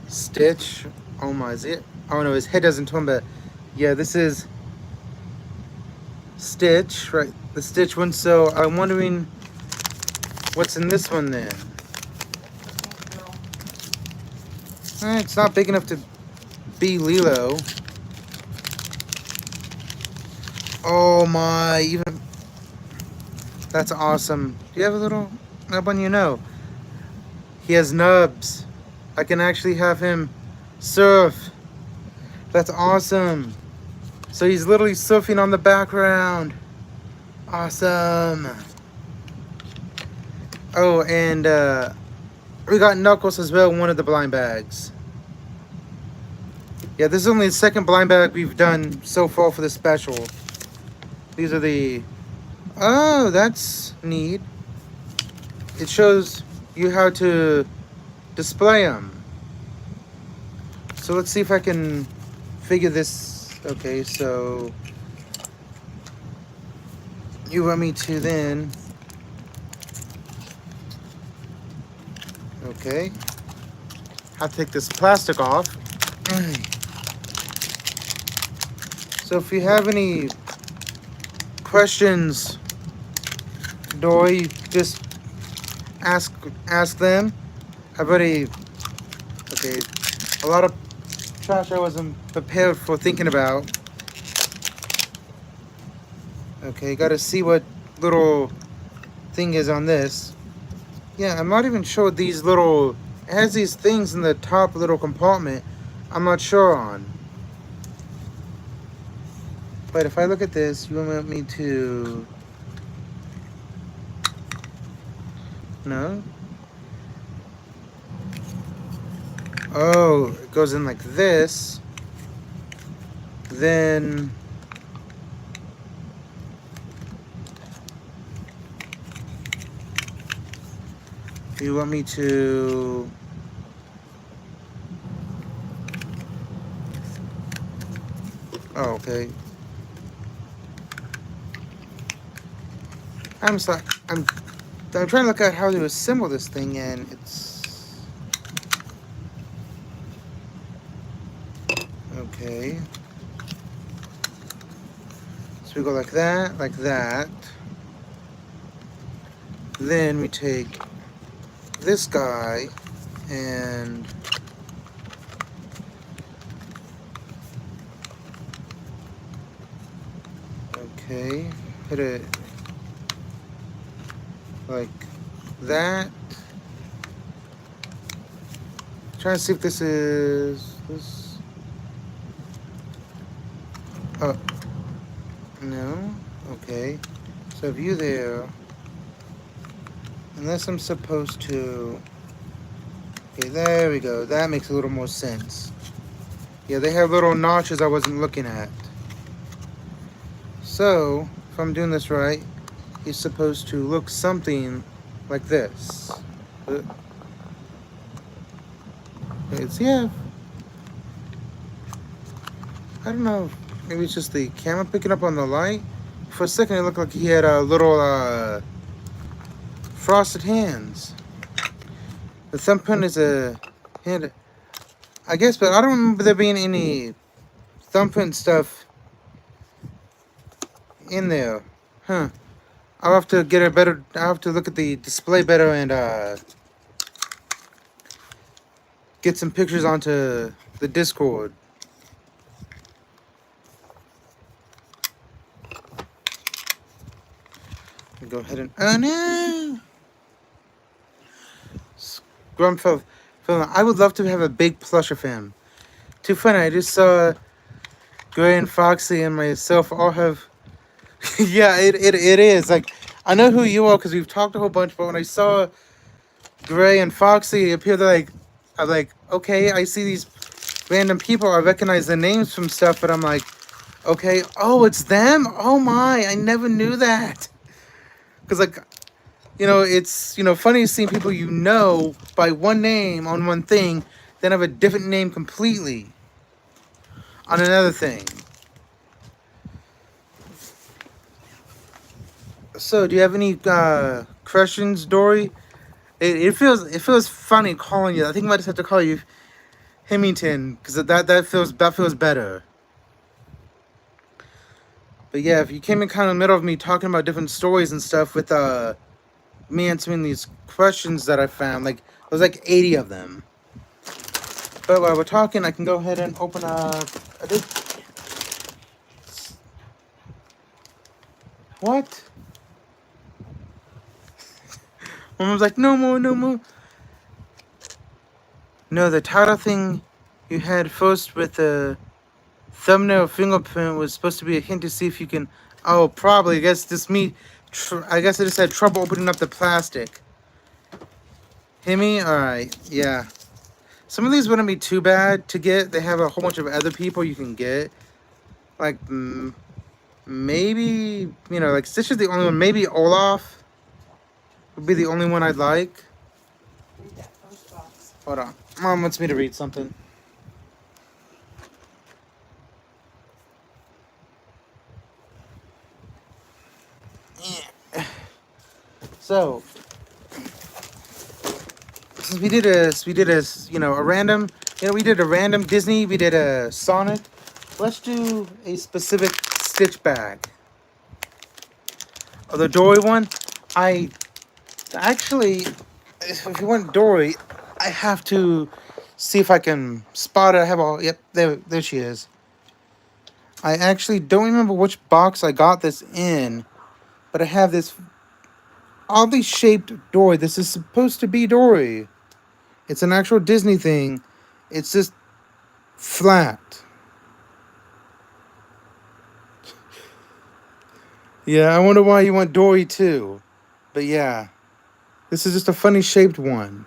Stitch. Oh my, is it? Oh no, his head doesn't turn, but yeah, this is Stitch, right? The Stitch one. So I'm wondering what's in this one then. It's not big enough to be Lilo. Oh my, even that's awesome. Do you have a little nub on? You know, he has nubs. I can actually have him surf. That's awesome. So he's literally surfing on the background. Awesome. Oh, and we got Knuckles as well, one of the blind bags. Yeah, this is only the second blind bag we've done so far for the special. These are the... Oh, that's neat. It shows you how to display them. So let's see if I can figure this. Okay, so you want me to then... Okay. I'll take this plastic off. So if you have any questions, Dory, just ask them. I've already... Okay, a lot of trash I wasn't prepared for thinking about. Okay, gotta see what little thing is on this. Yeah, I'm not even sure what these little... It has these things in the top little compartment I'm not sure on. But if I look at this, you want me to... No? Oh, it goes in like this. Then... You want me to... Oh, okay. I'm sorry. I'm trying to look at how to assemble this thing, and it's... Okay. So we go like that, like that. Then we take this guy and... Okay. Hit it like that. Trying to see if this is this. Oh, no. Okay. So view there. Unless I'm supposed to. Okay, there we go. That makes a little more sense. Yeah, they have little notches I wasn't looking at. So, if I'm doing this right, he's supposed to look something like this. It's, yeah. I don't know. Maybe it's just the camera picking up on the light. For a second, it looked like he had a little frosted hands. The thumbprint is a hand, I guess, but I don't remember there being any thumbprint stuff in there. Huh. I'll have to get a better... I'll have to look at the display better and get some pictures onto the Discord. Go ahead and... Oh no! Grumfell. I would love to have a big plush of him. Too funny, I just saw Gray and Foxy and myself all have... Yeah, it is. Like, I know who you are because we've talked a whole bunch, but when I saw Gray and Foxy appear, I'm like, okay, I see these random people. I recognize the names from stuff, but I'm like, okay, oh, it's them? Oh my, I never knew that. Because, like, you know, it's, you know, funny seeing people you know by one name on one thing, then have a different name completely on another thing. So, do you have any questions, Dory? It feels funny calling you. I think I might just have to call you Hemington because that feels better. But yeah, if you came in kind of in the middle of me talking about different stories and stuff with me answering these questions that I found, like there's like 80 of them. But while we're talking, I can go ahead and open What? Mom was like, no more, no more. No, the title thing you had first with the thumbnail fingerprint was supposed to be a hint to see if you can... Oh, probably. I guess just me... I guess I just had trouble opening up the plastic. Himmy? Alright, yeah. Some of these wouldn't be too bad to get. They have a whole bunch of other people you can get. Like, maybe, you know, like Stitch is the only one. Maybe Olaf would be the only one I'd like. Read that first box. Hold on. Mom wants me to read something. Yeah. So, since we did a, you know, a random, you know, we did a random Disney, we did a Sonic. Let's do a specific Stitch bag. Oh, the Dory one, I actually, if you want Dory, I have to see if I can spot her. I have all, yep, there she is. I actually don't remember which box I got this in, but I have this oddly shaped Dory. This is supposed to be Dory. It's an actual Disney thing. It's just flat. Yeah, I wonder why you want Dory too. But yeah, this is just a funny shaped one.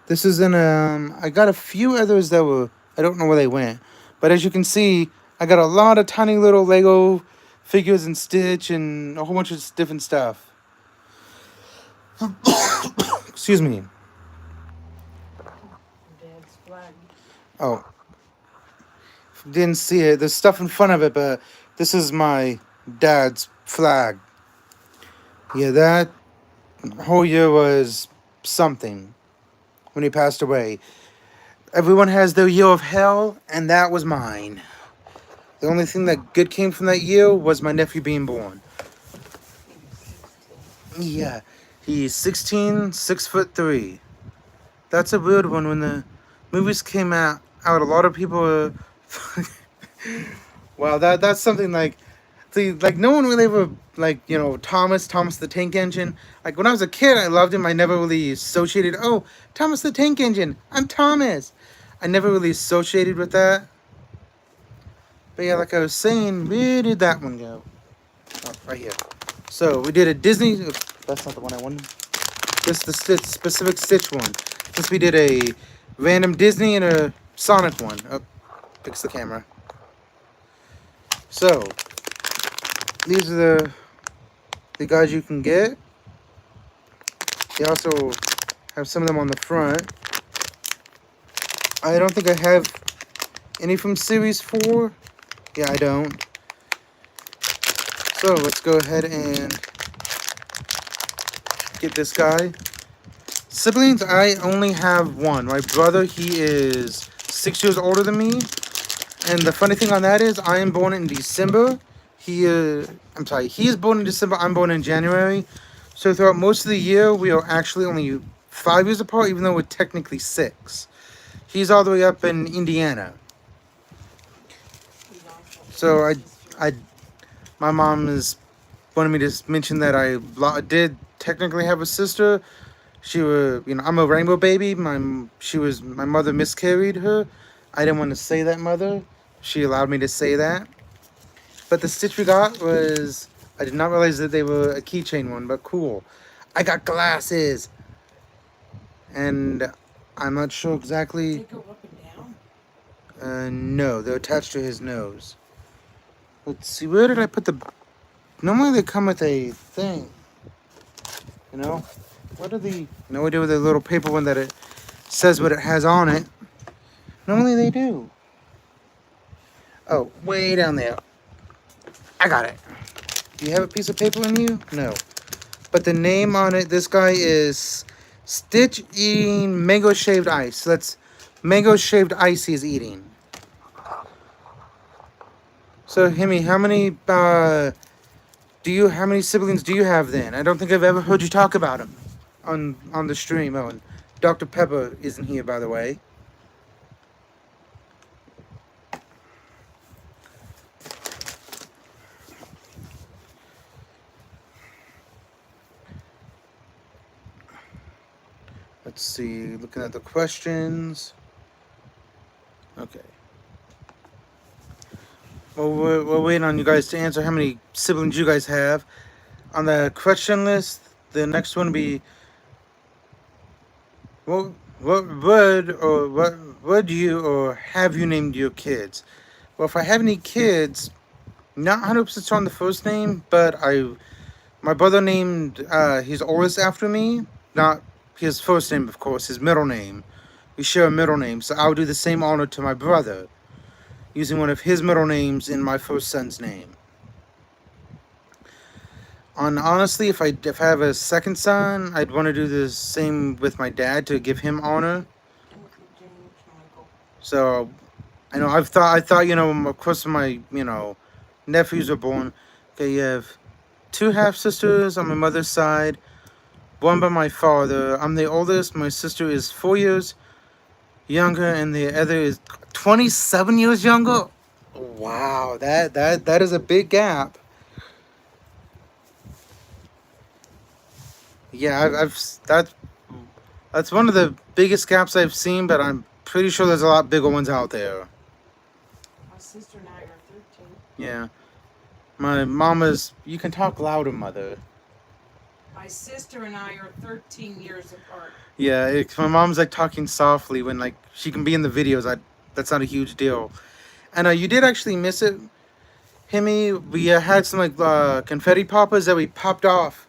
This is in I got a few others that were, I don't know where they went. But as you can see, I got a lot of tiny little Lego figures and Stitch and a whole bunch of different stuff. Excuse me. Dad's flag. Oh, didn't see it. There's stuff in front of it, but this is my dad's flag. Yeah, that whole year was something when he passed away. Everyone has their year of hell, and that was mine. The only thing that good came from that year was my nephew being born. Yeah, he's 16, 6'3". That's a weird one. When the movies came out, a lot of people were. Wow, that's something like. See, like no one really ever like, you know, Thomas the Tank Engine. Like when I was a kid, I loved him. I never really associated. Oh, Thomas the Tank Engine. I'm Thomas. I never really associated with that. But yeah, like I was saying, where did that one go? Oh, right here. So we did a Disney. That's not the one I wanted. This is the specific Stitch one. Since we did a random Disney and a Sonic one. Oh, fix the camera. So these are the guys you can get. They also have some of them on the front. I don't think I have any from Series 4. Yeah, I don't. So let's go ahead and get this guy. Siblings, I only have one. My brother, he is 6 years older than me. And the funny thing on that is I am born in December. He is born in December, I'm born in January. So throughout most of the year, we are actually only 5 years apart, even though we're technically 6. He's all the way up in Indiana. So my mom is wanted me to mention that I did technically have a sister. She was, you know, I'm a rainbow baby. My mother miscarried her. I didn't want to say that, mother. She allowed me to say that. But the Stitch we got was, I did not realize that they were a keychain one, but cool. I got glasses. And I'm not sure exactly. They go up and down? No, they're attached to his nose. Let's see, where did I put the... Normally they come with a thing. You know? What are the... No idea with the little paper one that it says what it has on it. Normally they do. Oh, way down there. I got it. Do you have a piece of paper in you? No. But the name on it, this guy is Stitch eating mango shaved ice. That's mango shaved ice he's eating. So, Hemi, how many siblings do you have then? I don't think I've ever heard you talk about them on the stream. Oh, and Dr. Pepper isn't here, by the way. Let's see, looking at the questions. Okay. Well, we're waiting on you guys to answer how many siblings you guys have. On the question list, the next one will be... Well, what would you or have you named your kids? Well, if I have any kids, not 100% sure on the first name, but my brother named his oldest after me. Not his first name, of course, his middle name. We share a middle name, so I'll do the same honor to my brother, using one of his middle names in my first son's name. Honestly, if I have a second son, I'd want to do the same with my dad to give him honor. So, I thought, of course, when my, nephews were born. Okay, you have two half sisters on my mother's side, one by my father. I'm the oldest. My sister is 4 years younger, and the other is 27 years younger. Wow, that is a big gap. Yeah, that's one of the biggest gaps I've seen, but I'm pretty sure there's a lot bigger ones out there. My sister and I are 13. Yeah. My mama's... You can talk louder, mother. My sister and I are 13 years apart. Yeah, my mom's like talking softly when like she can be in the videos. That's not a huge deal. And you did actually miss it, Himmy. We had some like confetti poppers that we popped off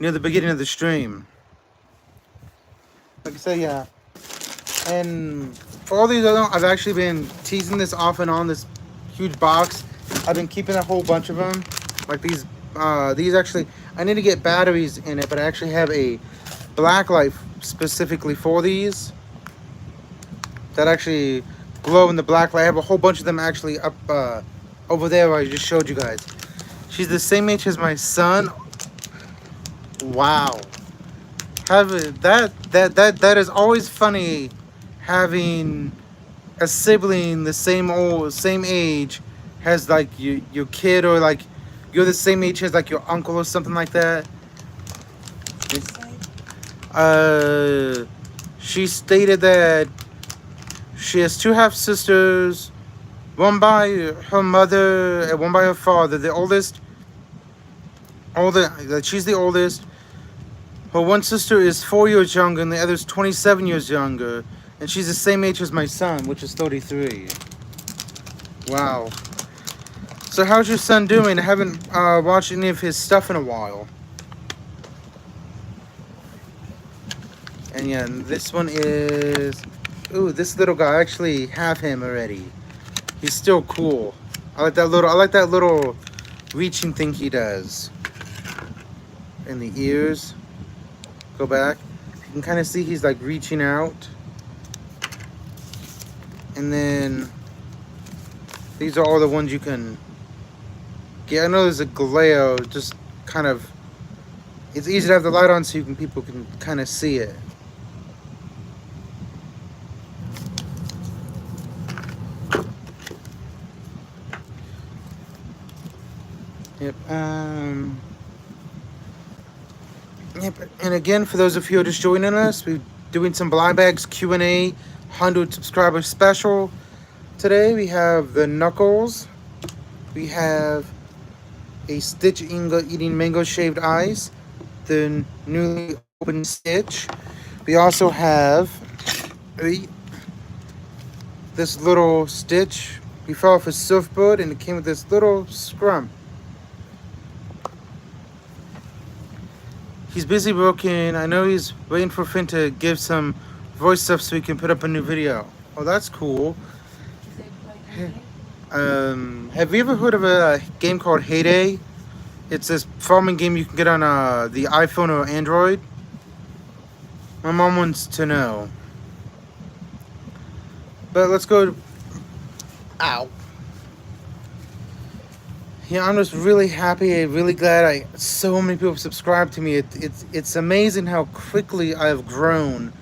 near the beginning of the stream. Like I said, yeah. And for all these other, I've actually been teasing this off and on, this huge box. I've been keeping a whole bunch of them. Like these actually, I need to get batteries in it, but I actually have a black light specifically for these that actually glow in the black light. I have a whole bunch of them actually up over there where I just showed you guys. She's the same age as my son. Wow. That is always funny, having a sibling the same age as like your kid, or like you're the same age as like your uncle or something like that. She stated that she has two half sisters, one by her mother and one by her father. The oldest, she's the oldest. Her one sister is 4 years younger and the other is 27 years younger. And she's the same age as my son, which is 33. Wow. So how's your son doing? I haven't watched any of his stuff in a while. And yeah, this one is... Ooh, this little guy. I actually have him already. He's still cool. I like that little reaching thing he does. In the ears. Go back. You can kind of see he's like reaching out. And then these are all the ones you can get. I know there's a glare, just kind of, it's easy to have the light on so people can kind of see it. Yep. Yep. And again, for those of you who are just joining us, we're doing some blind bags Q&A 100 subscriber special. Today we have the Knuckles. We have a Stitch Inga eating mango shaved ice. The newly opened Stitch. We also have this little Stitch. He fell off his surfboard and it came with this little scrum. He's busy working. I know he's waiting for Finn to give some voice stuff so he can put up a new video. Oh, that's cool. Have you ever heard of a game called Heyday? It's this farming game you can get on the iPhone or Android. My mom wants to know. But let's go. Ow. Yeah, I'm just really happy, really glad so many people subscribe to me. It's amazing how quickly I've grown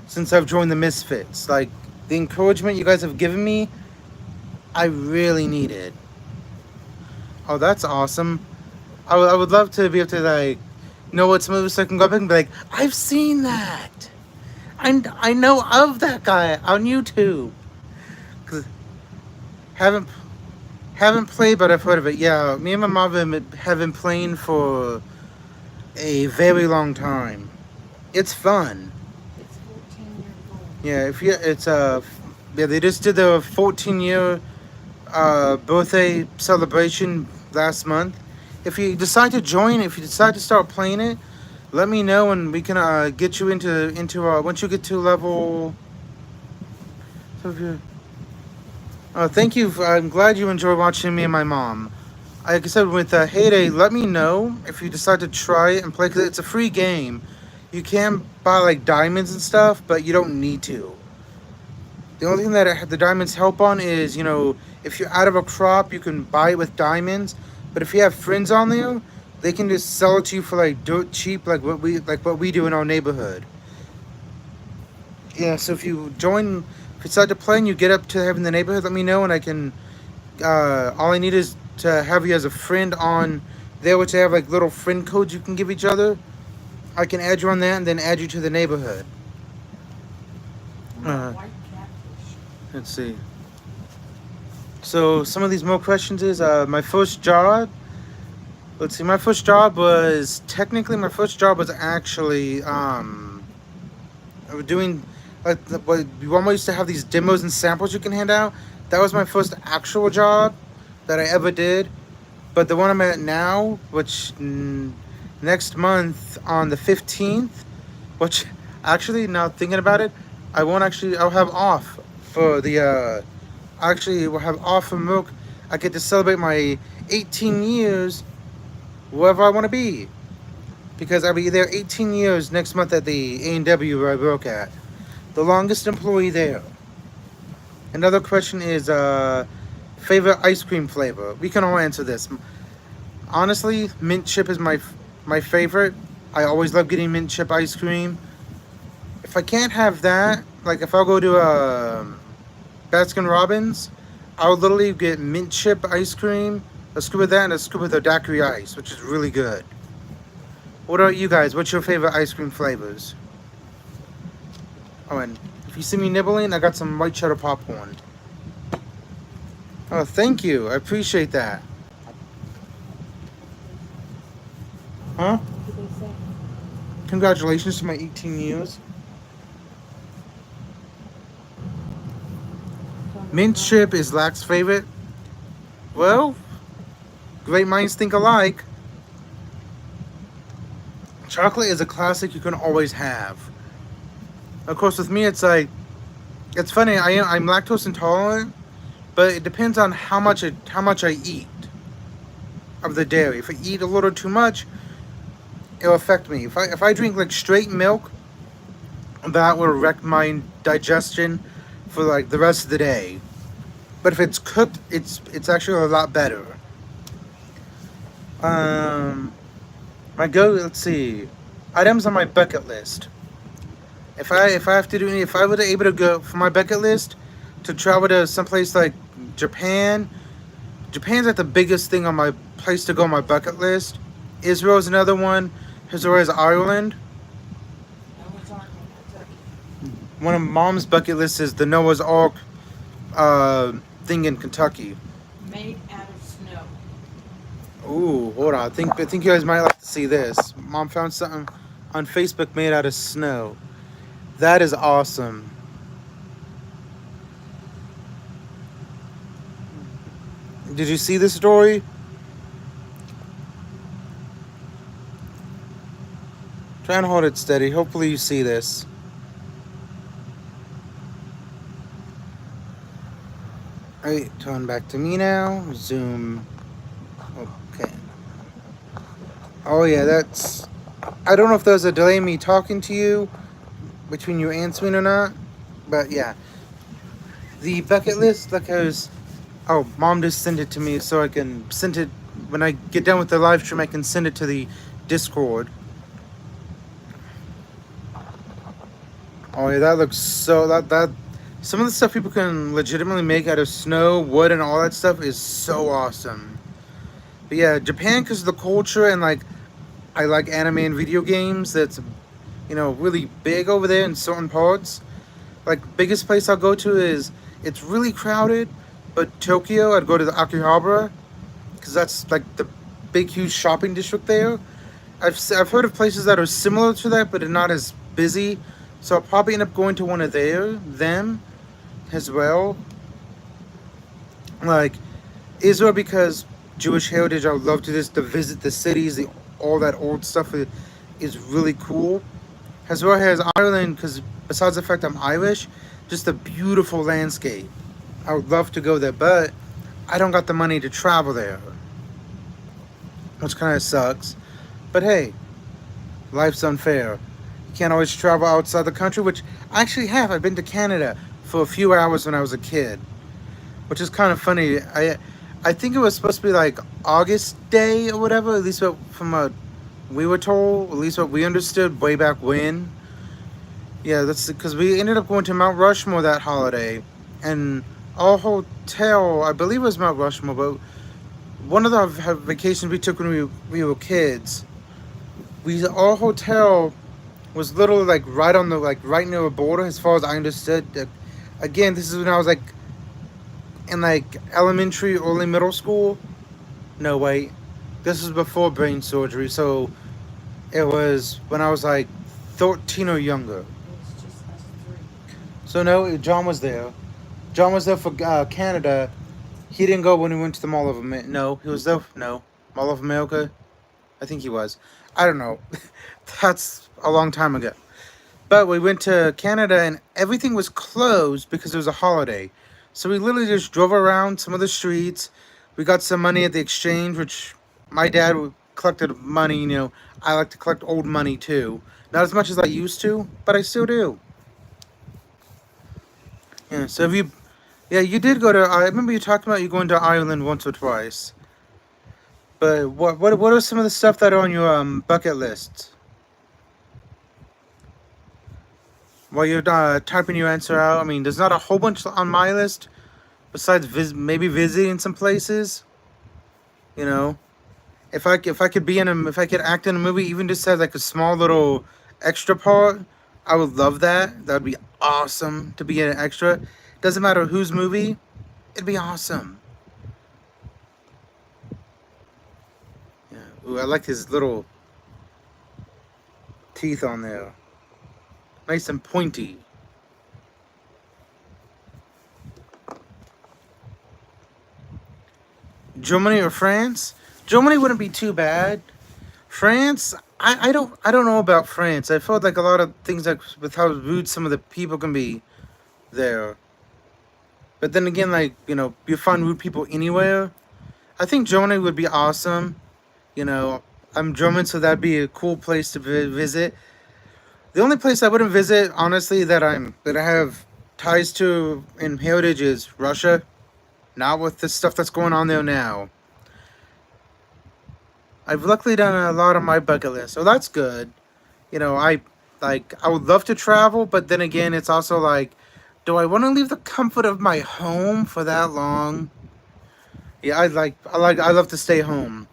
since I've joined the Misfits. Like, the encouragement you guys have given me, I really need it. Oh, that's awesome. I would love to be able to, like, know what some of us I can go back and be like, I've seen that. I know of that guy on YouTube. 'Cause haven't played, but I've heard of it. Yeah, me and my mom have been playing for a very long time. It's fun. Yeah, if you, it's yeah, they just did the 14-year birthday celebration last month. If you decide to join, if you decide to start playing it, let me know and we can get you into once you get to level. So if you, thank you. I'm glad you enjoy watching me and my mom. Like I said, with Heyday, let me know if you decide to try it and play, because it's a free game. You can buy like diamonds and stuff, but you don't need to. The only thing that the diamonds help on is, if you're out of a crop, you can buy it with diamonds. But if you have friends on there, they can just sell it to you for like dirt cheap, like what we do in our neighborhood. Yeah. So if you decide to play and you get up to having the neighborhood, let me know and I can. All I need is to have you as a friend on there, which I have like little friend codes you can give each other. I can add you on that and then add you to the neighborhood. White catfish. Let's see. So some of these more questions is my first job. Let's see. My first job was actually doing like what we almost used to have these demos and samples you can hand out. That was my first actual job that I ever did. But the one I'm at now, which next month on the 15th, which actually now thinking about it, I'll have off for the actually will have off from work. I get to celebrate my 18 years wherever I want to be, because I'll be there 18 years next month at the A&W where I work at, the longest employee there. Another question is favorite ice cream flavor. We can all answer this. Honestly, mint chip is my favorite. I always love getting mint chip ice cream. If I can't have that, like if I'll go to Baskin Robbins, I'll literally get mint chip ice cream, a scoop of that, and a scoop of the daiquiri ice, which is really good. What about you guys? What's your favorite ice cream flavors? Oh, and if you see me nibbling, I got some white cheddar popcorn. Oh, thank you. I appreciate that. Huh? What did they say? Congratulations to my 18 years. Mint chip is Lack's favorite. Well, great minds think alike. Chocolate is a classic you can always have. Of course, with me, it's like, it's funny. I'm lactose intolerant, but it depends on how much I eat of the dairy. If I eat a little too much, it'll affect me. If I drink like straight milk, that will wreck my digestion for like the rest of the day. But if it's cooked, it's actually a lot better. Let's see, items on my bucket list. If I were to able to go for my bucket list to travel to someplace like Japan, Japan's like the biggest thing on my place to go on my bucket list. Israel's another one. Israel is Ireland. Noah's Ark in Kentucky. One of Mom's bucket lists is the Noah's Ark thing in Kentucky. Made out of snow. Ooh, hold on. I think you guys might like to see this. Mom found something on Facebook made out of snow. That is awesome. Did you see this story? Try and hold it steady. Hopefully you see this. Alright, turn back to me now. Zoom. Okay. Oh yeah, that's... I don't know if there's a delay in me talking to you between you answering or not, but yeah. The bucket list, like I was... Oh, Mom just sent it to me so I can send it... When I get done with the live stream, I can send it to the Discord. Oh yeah, that looks so... That some of the stuff people can legitimately make out of snow, wood, and all that stuff is so awesome. But yeah, Japan, because of the culture and like... I like anime and video games. That's, really big over there in certain parts. Like, biggest place I'll go to is... It's really crowded, but Tokyo, I'd go to the Akihabara. Because that's like the big, huge shopping district there. I've heard of places that are similar to that, but are not as busy. So I'll probably end up going to one of them as well. Like Israel, because Jewish heritage, I would love to visit the cities, all that old stuff is really cool. As well as Ireland, because besides the fact I'm Irish, just a beautiful landscape. I would love to go there, but I don't got the money to travel there, which kind of sucks. But hey, life's unfair. You can't always travel outside the country, which I actually have. I've been to Canada for a few hours when I was a kid, which is kind of funny. I think it was supposed to be like August Day or whatever. At least from what we were told, at least what we understood way back when. Yeah, that's because we ended up going to Mount Rushmore that holiday, and our hotel, I believe it was Mount Rushmore, but one of the vacations we took when we were kids, our hotel was literally like right on the right near a border, as far as I understood. Again, this is when I was like in like elementary, early middle school. No, wait, this was before brain surgery, so it was when I was like 13 or younger. So no, John was there. John was there for Canada. He didn't go when we went to the Mall of America. No, he was there. No, Mall of America. I think he was. I don't know. That's a long time ago. But we went to Canada and everything was closed because it was a holiday. So we literally just drove around some of the streets. We got some money at the exchange, which my dad collected money. I like to collect old money too. Not as much as I used to, but I still do. Yeah. So have you? Yeah, you did go to. I remember you talking about you going to Ireland once or twice. But what are some of the stuff that are on your bucket list? While you're typing your answer out, I mean, there's not a whole bunch on my list, besides maybe visiting some places. You know, if I could if I could act in a movie, even just as like a small little extra part, I would love that. That would be awesome to be an extra. Doesn't matter whose movie, it'd be awesome. Yeah, ooh, I like his little teeth on there, nice and pointy. Germany or France? Germany wouldn't be too bad. France, I don't know about France. I felt like a lot of things, like with how rude some of the people can be there. But then again, like, you find rude people anywhere. I think Germany would be awesome. I'm German, so that'd be a cool place to visit. The only place I wouldn't visit, honestly, that I have ties to in heritage is Russia. Not with the stuff that's going on there now. I've luckily done a lot on my bucket list, so that's good. I would love to travel, but then again, it's also like, do I want to leave the comfort of my home for that long? Yeah, I love to stay home.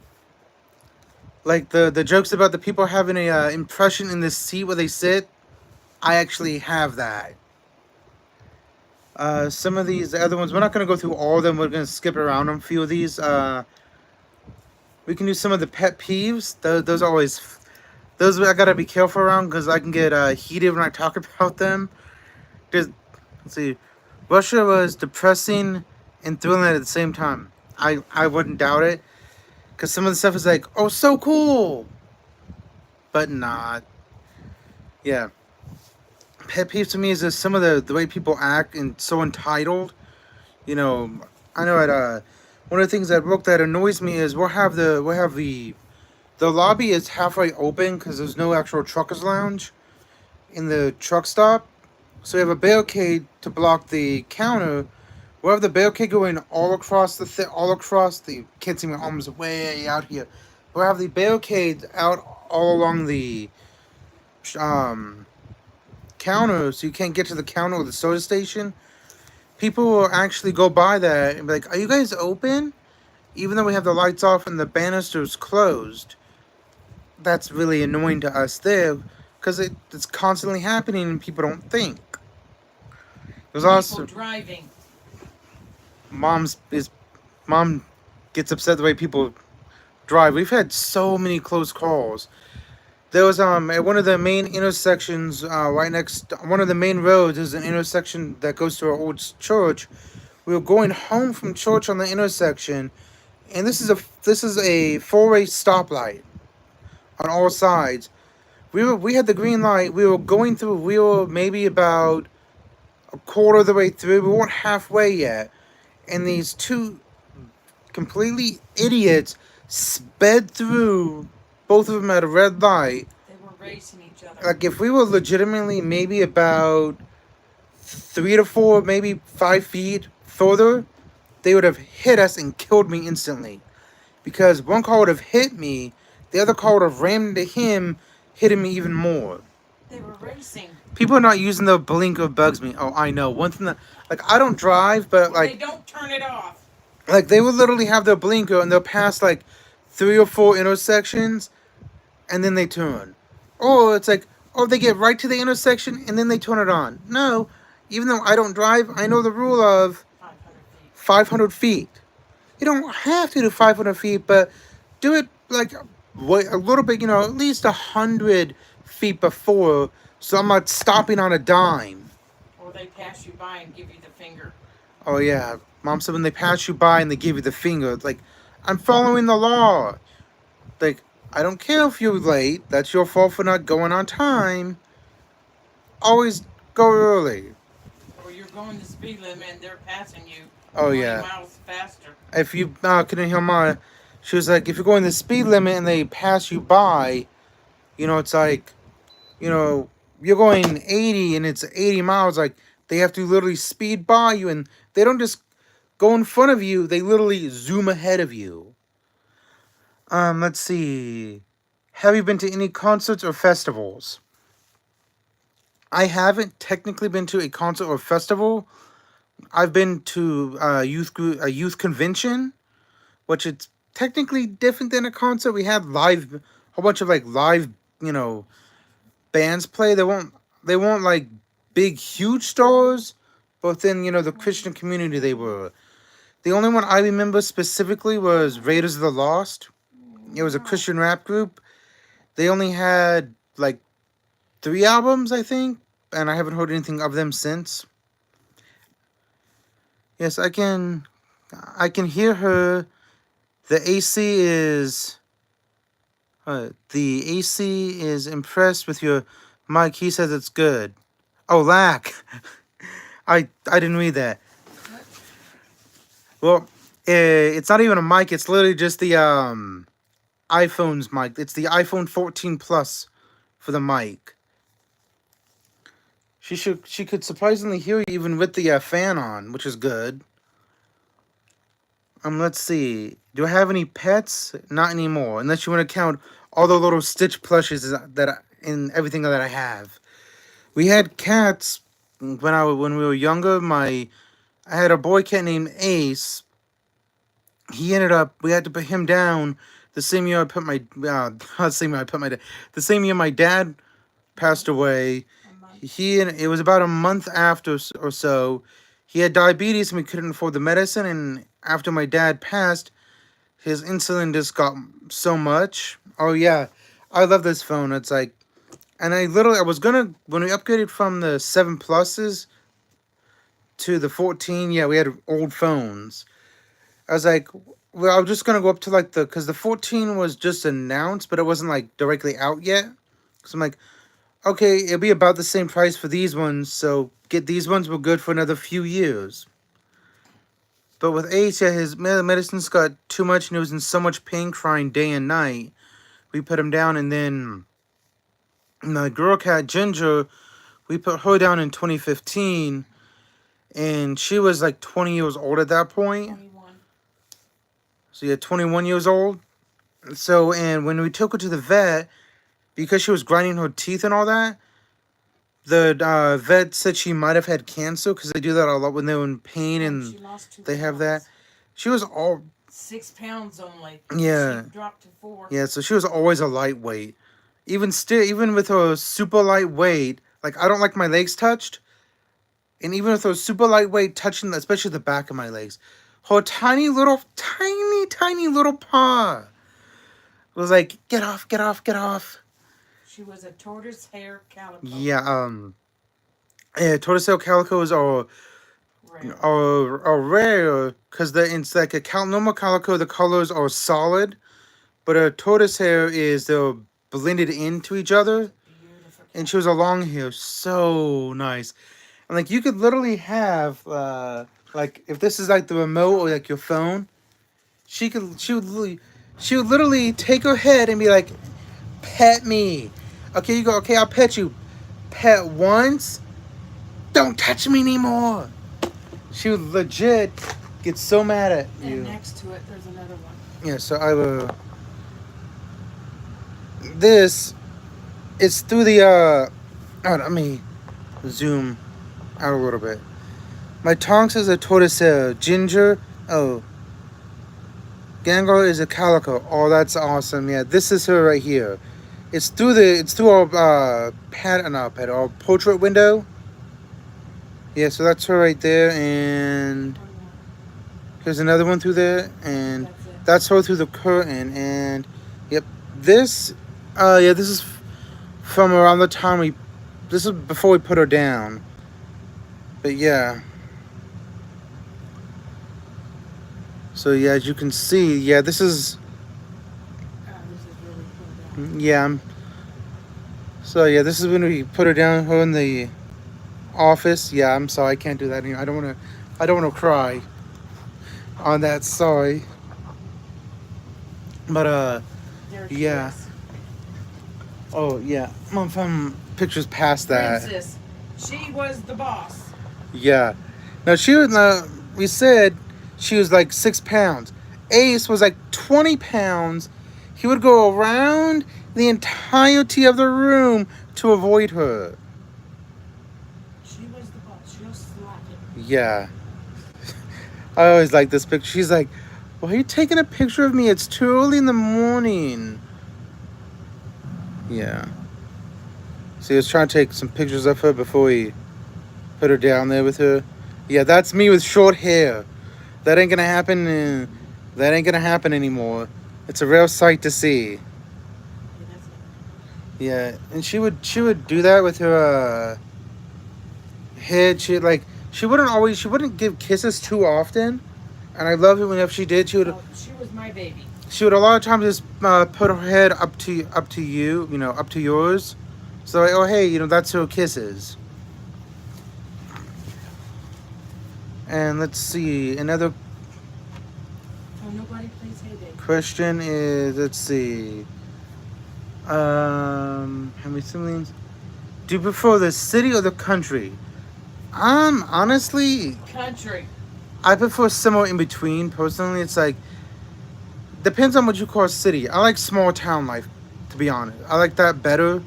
Like the jokes about the people having a impression in this seat where they sit, I actually have that. Some of these other ones, we're not going to go through all of them. We're going to skip around on a few of these. We can do some of the pet peeves. Those always, those I gotta be careful around because I can get heated when I talk about them. Let's see, Russia was depressing and thrilling at the same time. I wouldn't doubt it, because some of the stuff is like, oh, so cool, but not. Yeah, pet peeves to me is just some of the way people act and so entitled. I know at one of the things at work that annoys me is we'll have the lobby is halfway open because there's no actual truckers lounge in the truck stop. So we have a barricade to block the counter. We'll have the barricade going all across can't see my arms way out here. We'll have the barricade out all along the counter, so you can't get to the counter or the soda station. People will actually go by that and be like, "Are you guys open?" Even though we have the lights off and the banisters closed. That's really annoying to us there, because it's constantly happening and people don't think. There's also driving. mom gets upset the way people drive. We've had so many close calls. There was at one of the main intersections, right next one of the main roads. There's an intersection that goes to our old church. We were going home from church on the intersection, and this is a four-way stoplight on all sides. We had the green light. We were going through. We were maybe about a quarter of the way through. We weren't halfway yet, and these two completely idiots sped through. Both of them at a red light. They were racing each other. Like if we were legitimately maybe about 3 to 4, maybe 5 feet further, they would have hit us and killed me instantly. Because one car would have hit me, the other car would have rammed into him, hitting me even more. They were racing. People are not using the blinker bugs me. Oh, I know. One thing that, like, I don't drive, but Well, like, they don't turn it off. like they will literally have their blinker and they'll pass like 3 or 4 intersections, and then they turn. Or it's like, oh, they get right to the intersection and then they turn it on. No, even though I don't drive, I know the rule of 500 feet. 500 feet. You don't have to do 500 feet, but do it like a little bit, at least 100 feet before, so I'm not stopping on a dime. Or they pass you by and give you the finger. Oh, yeah. Mom said when they pass you by and they give you the finger, it's like, I'm following the law. Like, I don't care if you're late. That's your fault for not going on time. Always go early. Or you're going the speed limit and they're passing you Oh, 20 yeah. miles faster. If you couldn't hear Mom, she was like, if you're going the speed limit and they pass you by, it's like, you're going 80 and it's 80 miles. Like, they have to literally speed by you, and they don't just go in front of you. They literally zoom ahead of you. Let's see. Have you been to any concerts or festivals? I haven't technically been to a concert or festival. I've been to a youth convention, which it's technically different than a concert. We had a whole bunch of like live, bands play. They won't like big huge stars, but then the Christian community they were. The only one I remember specifically was Raiders of the Lost. It was a Christian rap group. They only had like 3 albums, I think, and I haven't heard anything of them since. Yes, I can hear her. The AC is impressed with your mic. He says it's good. Oh, lack. I didn't read that. Well, it's not even a mic. It's literally just the iPhone's mic. It's the iPhone 14 Plus for the mic. She could surprisingly hear you even with the fan on, which is good. Let's see. Do I have any pets? Not anymore, unless you want to count all the little Stitch plushes and everything that I have. We had cats when we were younger. I had a boy cat named Ace. We had to put him down the same year I put my the same year my dad passed away. It was about a month after or so. He had diabetes and we couldn't afford the medicine, and after my dad passed, his insulin just got so much. Oh yeah, I love this phone. It's like, and I was gonna, when we upgraded from the 7 Pluses to the 14, yeah, we had old phones. I was like, well, I was just gonna go up to like because the 14 was just announced, but it wasn't like directly out yet. So I'm like, okay, it'll be about the same price for these ones, so get these ones. We're good for another few years. But with Ace, yeah, his medicines got too much, and he was in so much pain, crying day and night. We put him down, and then my girl cat Ginger, we put her down in 2015, and she was like 20 years old at that point. 21. So yeah, 21 years old. So, and when we took her to the vet, because she was grinding her teeth and all that, the vet said she might have had cancer, because they do that a lot when they're in pain and She lost 2 they have pounds. that. She was all 6 pounds only. Yeah. She dropped to 4. Yeah, so she was always a lightweight. Even with her super lightweight, like I don't like my legs touched. And even with her super lightweight touching, especially the back of my legs, her tiny little paw was like, get off, get off, get off. She was a tortoise hair calico. Yeah, tortoiseshell calicos Rare. are rare because it's like normal calico. The colors are solid, but a tortoise hair they're blended into each other. Beautiful. And she was a long hair, so nice. And like you could literally have like if this is like the remote or like your phone, she would literally take her head and be like, pet me. Okay, you go, okay, I'll pet you. Pet once, don't touch me anymore. She would legit get so mad at you. And next to it, there's another one. Yeah, so I will. This, it's through the, oh, let me zoom out a little bit. My Tonks is a tortoiseshell. Ginger, oh. Gangar is a calico. Oh, that's awesome. Yeah, this is her right here. It's through our our portrait window. Yeah, so that's her right there, and there's another one through there, and that's her through the curtain, and yep, this is from around the time this is before we put her down, but yeah. So yeah, as you can see, yeah, this is Really cool. yeah. So yeah, this is when we put her down, her in the office. Yeah, I'm sorry, I can't do that anymore. I don't wanna cry on that, sorry. But There she yeah. is. Oh yeah. I'm from pictures past that. Princess. She was the boss. Yeah. Now she was we said she was like 6 pounds. Ace was like 20 pounds. He would go around the entirety of the room to avoid her. She was the boss. She'll slap it. Yeah. I always like this picture. She's like, why are you taking a picture of me? It's too early in the morning. Yeah. So he was trying to take some pictures of her before we put her down there with her. Yeah, that's me with short hair. That ain't gonna happen. That ain't gonna happen anymore. It's a real sight to see. Yeah, and she would do that with her head. She wouldn't give kisses too often, and I love it whenever she did. She was my baby. She would a lot of times just put her head up to you, up to yours. So like, oh hey, that's her kisses. And let's see, another Oh, nobody plays Heyday. question is, let's see. How many siblings? Do you prefer the city or the country? Honestly, Country. I prefer somewhere in between. Personally, it's like depends on what you call a city. I like small town life, to be honest. I like that better.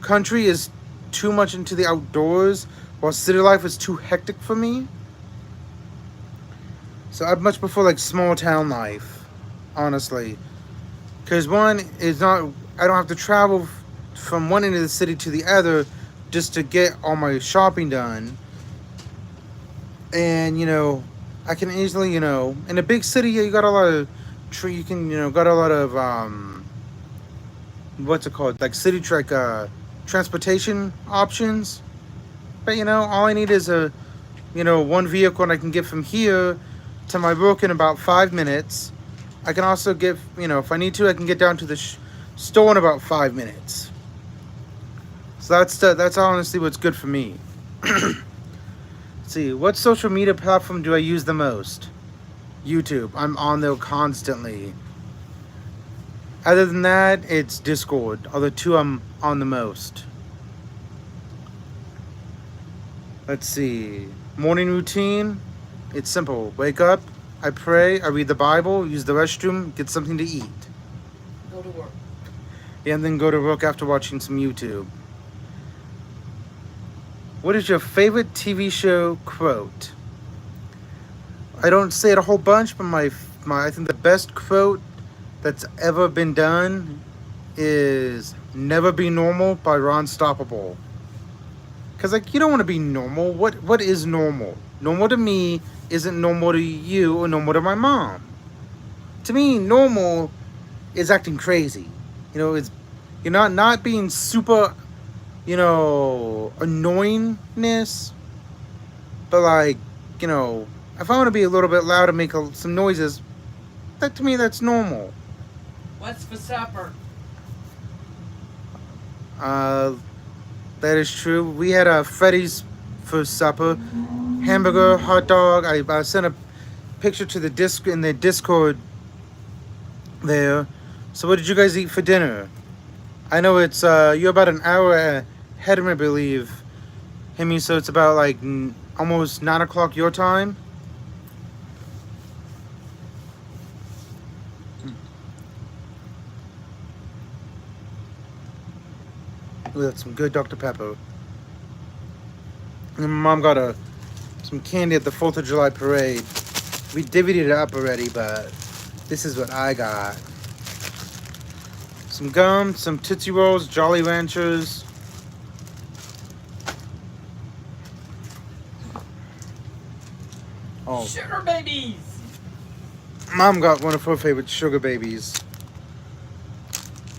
Country is too much into the outdoors, while city life is too hectic for me. So I much prefer like small town life, honestly. Because one is not, I don't have to travel from one end of the city to the other just to get all my shopping done. And, I can easily, in a big city, you got a lot of you can, got a lot of, what's it called? Like city transportation options. But, all I need is one vehicle, and I can get from here to my work in about 5 minutes. I can also get, if I need to, I can get down to the store in about 5 minutes. So that's honestly what's good for me. Let's see, what social media platform do I use the most? YouTube. I'm on there constantly. Other than that, it's Discord. Are the two I'm on the most. Let's see. Morning routine. It's simple. Wake up, I pray, I read the Bible, use the restroom, get something to eat. Go to work. And then go to work after watching some YouTube. What is your favorite TV show quote? I don't say it a whole bunch, but my I think the best quote that's ever been done is "Never Be Normal" by Ron Stoppable. Cause you don't want to be normal. What is normal? Normal to me isn't normal to you or normal to my mom. To me, normal is acting crazy. It's You're not being super, annoyingness, but like, if I want to be a little bit loud and make some noises, that to me that's normal. What's for supper? Uh, that is true. We had a Freddy's for supper, hamburger, hot dog. I sent a picture to the Discord there. So what did you guys eat for dinner? I know it's you're about an hour ahead of me, I believe, Himi. So it's about like almost 9 o'clock your time. Ooh, that's some good Dr. Pepper. And my mom got some candy at the 4th of July parade. We divvied it up already, but this is what I got. Some gum, some Tootsie Rolls, Jolly Ranchers. Oh, Sugar babies. Mom got one of her favorite sugar babies.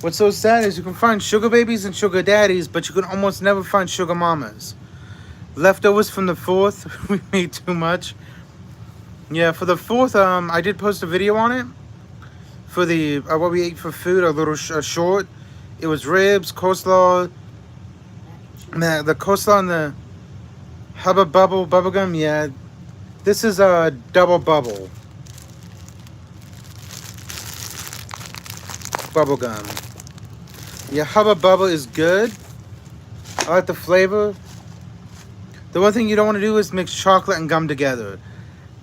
What's so sad is you can find sugar babies and sugar daddies, but you can almost never find sugar mamas. Leftovers from the 4th, we made too much. Yeah, for the 4th, I did post a video on it. For the what we ate for food, a little short. It was ribs, coleslaw, the coleslaw and the Hubba Bubble bubblegum. Yeah, this is a double bubble bubblegum. Yeah, Hubba Bubble is good. I like the flavor. The one thing you don't want to do is mix chocolate and gum together.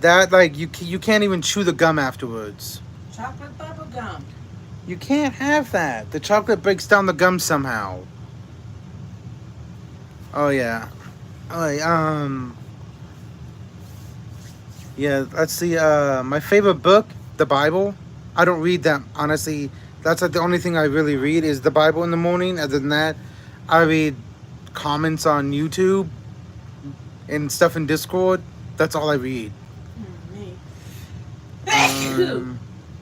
That, like, you can't even chew the gum afterwards. Chocolate bubble gum. You can't have that. The chocolate breaks down the gum somehow. Oh yeah. Oh yeah, let's see. My favorite book, the Bible. I don't read that, honestly. That's like the only thing I really read is the Bible in the morning. Other than that, I read comments on YouTube and stuff in Discord. That's all I read. Me.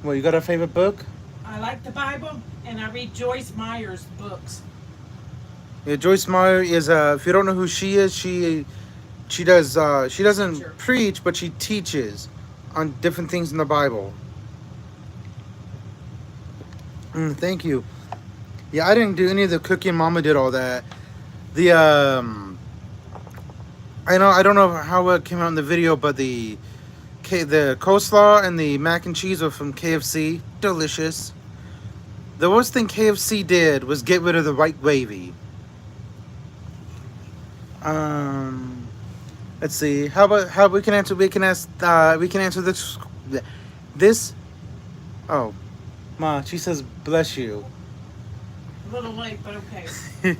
Well, you got a favorite book? I like the Bible, and I read Joyce Meyer's books. Yeah, Joyce Meyer is if you don't know who she is, she does she doesn't Teacher. preach, but she teaches on different things in the Bible. Thank you. Yeah, I didn't do any of the cooking. Mama did all that. The I don't know how it came out in the video, but the coleslaw and the mac and cheese are from KFC. Delicious. The worst thing KFC did was get rid of the white gravy. Let's see. How we can answer this. Oh, Ma, she says bless you. A little late, but okay.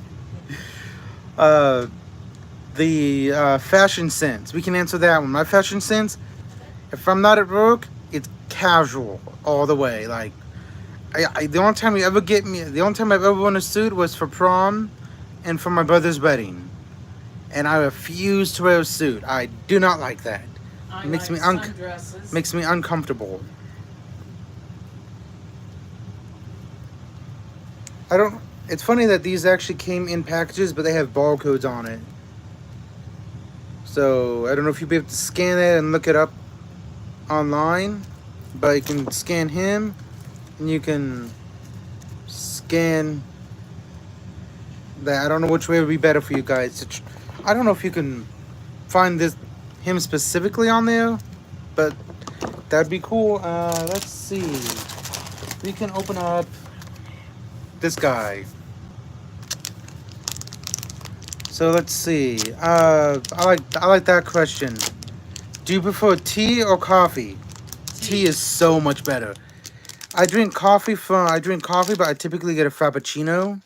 The fashion sense. We can answer that one. My fashion sense, if I'm not at work, it's casual all the way. Like, the only time I've ever worn a suit was for prom and for my brother's wedding. And I refuse to wear a suit. I do not like that. I It makes like me sundresses. makes me uncomfortable. It's funny that these actually came in packages, but they have barcodes on it. So I don't know if you'll be able to scan it and look it up online, but you can scan him and you can scan that. I don't know which way would be better for you guys. I don't know if you can find him specifically on there, but that'd be cool. Let's see. We can open up this guy. So let's see. I like that question. Do you prefer tea or coffee? Tea is so much better. I drink coffee, but I typically get a frappuccino.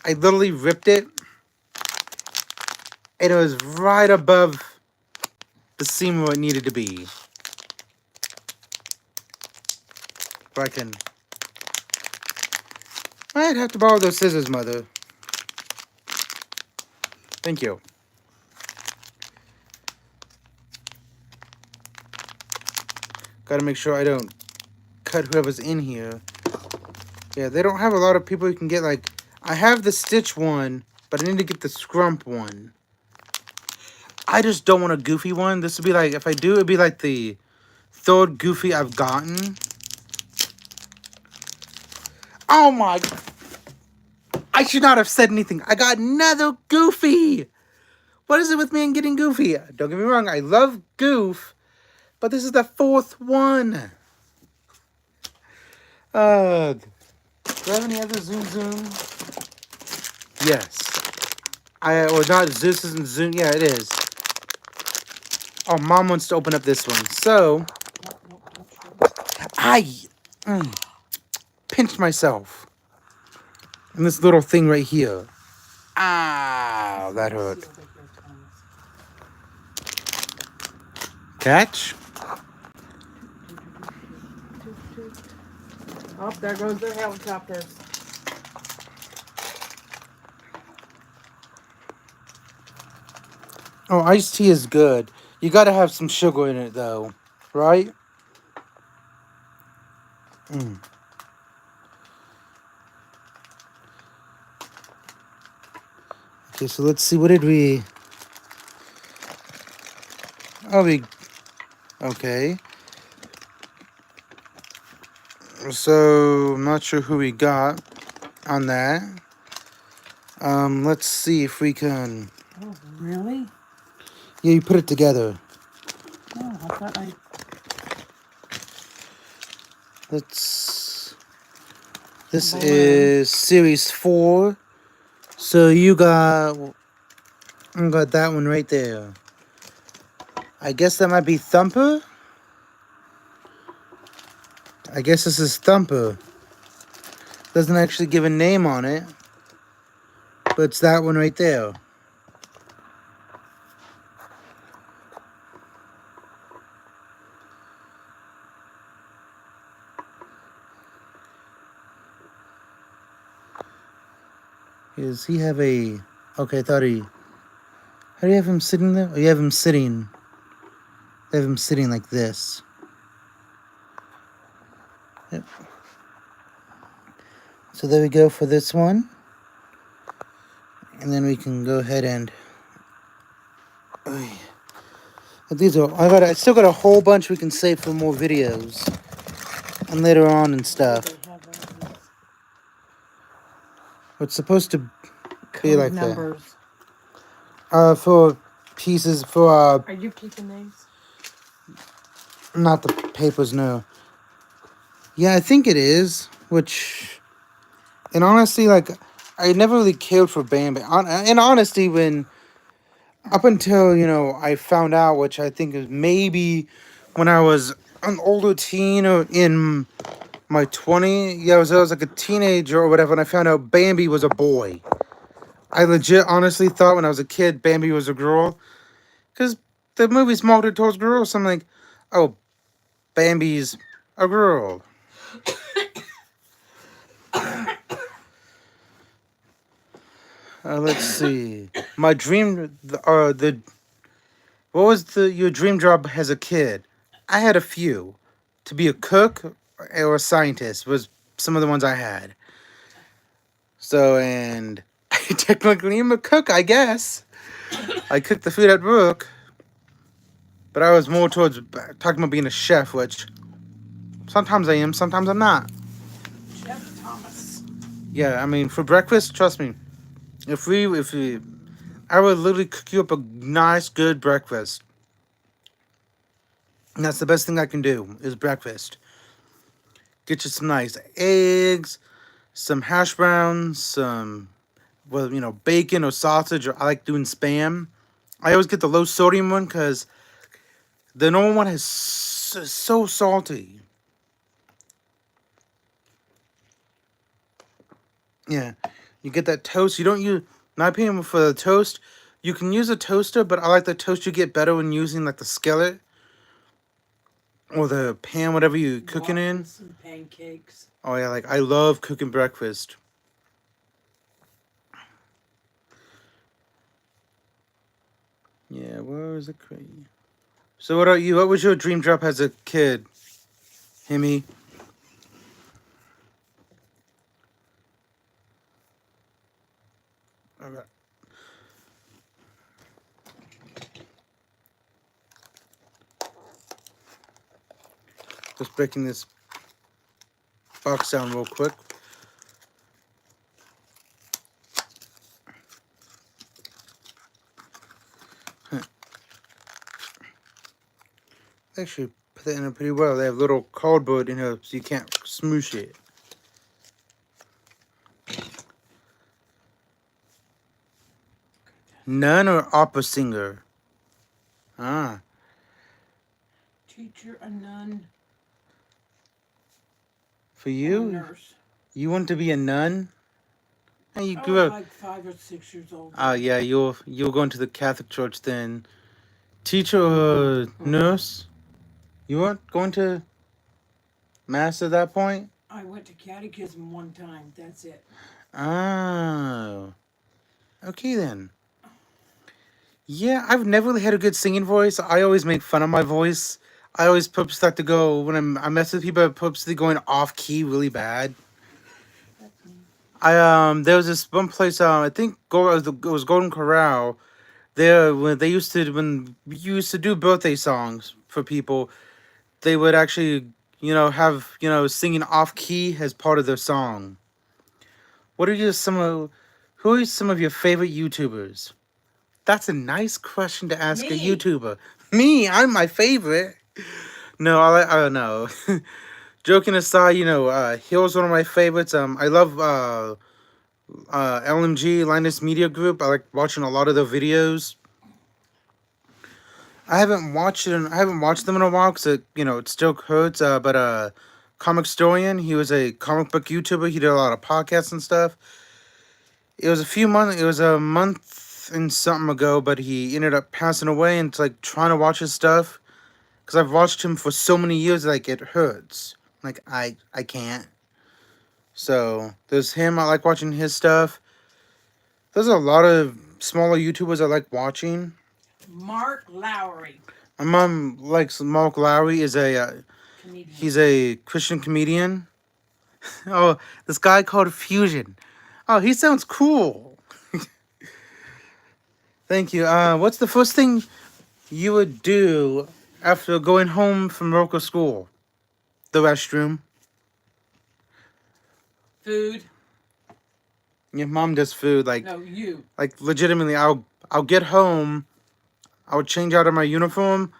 I literally ripped it, and it was right above the seam where it needed to be. If I'd have to borrow those scissors, Mother. Thank you. Gotta make sure I don't cut whoever's in here. Yeah, they don't have a lot of people you can get, like, I have the Stitch one, but I need to get the Scrump one. I just don't want a Goofy one. This would be like, if I do, it'd be like the third Goofy I've gotten. Oh my... I should not have said anything. I got another Goofy. What is it with me and getting Goofy? Don't get me wrong, I love Goof, but this is the fourth one. Do I have any other Zoom Zoom? Yes. Or not, Zeus isn't Zoom. Yeah, it is. Oh, Mom wants to open up this one. So, I pinched myself. And this little thing right here. Ow, that hurt. Catch. Oh, there goes the helicopters. Oh, iced tea is good. You gotta have some sugar in it, though. Right? Okay, so let's see. What did we... Oh, we... Okay. So, I'm not sure who we got on that. Let's see if we can... Oh, really? Yeah, you put it together. Oh, I thought I... Let's... This is Series 4. So you got that one right there. I guess that might be Thumper. I guess this is Thumper. Doesn't actually give a name on it. But it's that one right there. Does he have a... Okay, I thought he... How do you have him sitting there? Oh, you have him sitting... You have him sitting like this. Yep. So there we go for this one. And then we can go ahead and... These are... I still got a whole bunch we can save for more videos. And later on and stuff. It's supposed to be like numbers. that. For pieces, for... Are you keeping these? Not the papers, no. Yeah, I think it is. Which... And honestly, like... I never really cared for Bambi. In honesty, when... Up until, you know, I found out, which I think is maybe when I was an older teen or in my 20s. Yeah, I was like a teenager or whatever, and I found out Bambi was a boy. I legit honestly thought when I was a kid Bambi was a girl. Because the movie's marketed towards girls. So I'm like, oh, Bambi's a girl. Let's see. My dream, what was your dream job as a kid? I had a few. To be a cook or a scientist was some of the ones I had. So, and I technically am a cook, I guess. I cook the food at work. But I was more towards talking about being a chef, which sometimes I am, sometimes I'm not. Chef Thomas. Yeah, I mean, for breakfast, trust me, if we, I would literally cook you up a nice, good breakfast. And that's the best thing I can do, is breakfast. Get you some nice eggs, some hash browns, some, well, you know, bacon or sausage, or I like doing Spam. I always get the low sodium one, because the normal one is so salty. Yeah, you get that toast. You don't use, my opinion for the toast, you can use a toaster, but I like the toast you get better when using like the skillet or the pan, whatever you're cooking in. Some pancakes. Oh yeah, like I love cooking breakfast. Yeah, where was it? So what about you? What was your dream job as a kid, Himmy? Okay. Just breaking this box down real quick. They actually put that in there pretty well. They have little cardboard in here so you can't smoosh it. Nun or opera singer? Ah. Teacher, a nun, For or a you? nurse. You want to be a nun? Hey, you I grew was up. like 5 or 6 years old. Oh yeah, you're going to the Catholic Church then. Teacher or nurse? You weren't going to mass at that point? I went to catechism one time. That's it. Oh. Okay then. Yeah, I've never really had a good singing voice. I always make fun of my voice. I always purposely like to go when I mess with people. I purposely going off key really bad. That's me. There was this one place. I think it was Golden Corral. There when we used to do birthday songs for people, they would actually have singing off key as part of their song. What are who are some of your favorite YouTubers? That's a nice question to ask a Me. YouTuber. Me, I'm my favorite. No, I don't know. Joking aside, he was one of my favorites. I love LMG Linus Media Group. I like watching a lot of their videos. I haven't watched them in a while because it still hurts. But Comic Storian, he was a comic book YouTuber. He did a lot of podcasts and stuff. It was a month and something ago, but he ended up passing away. And it's like trying to watch his stuff because I've watched him for so many years, like it hurts. Like I can't. So there's him. I like watching his stuff. There's a lot of smaller YouTubers I like watching. Mark Lowry. My mom likes Mark Lowry. Comedian. He's a Christian comedian. Oh, this guy called Fusion. Oh, he sounds cool. Thank you. What's the first thing you would do after going home from work or school? The restroom. Food. Your mom does food No, you. like legitimately. I'll get home. I'll change out of my uniform,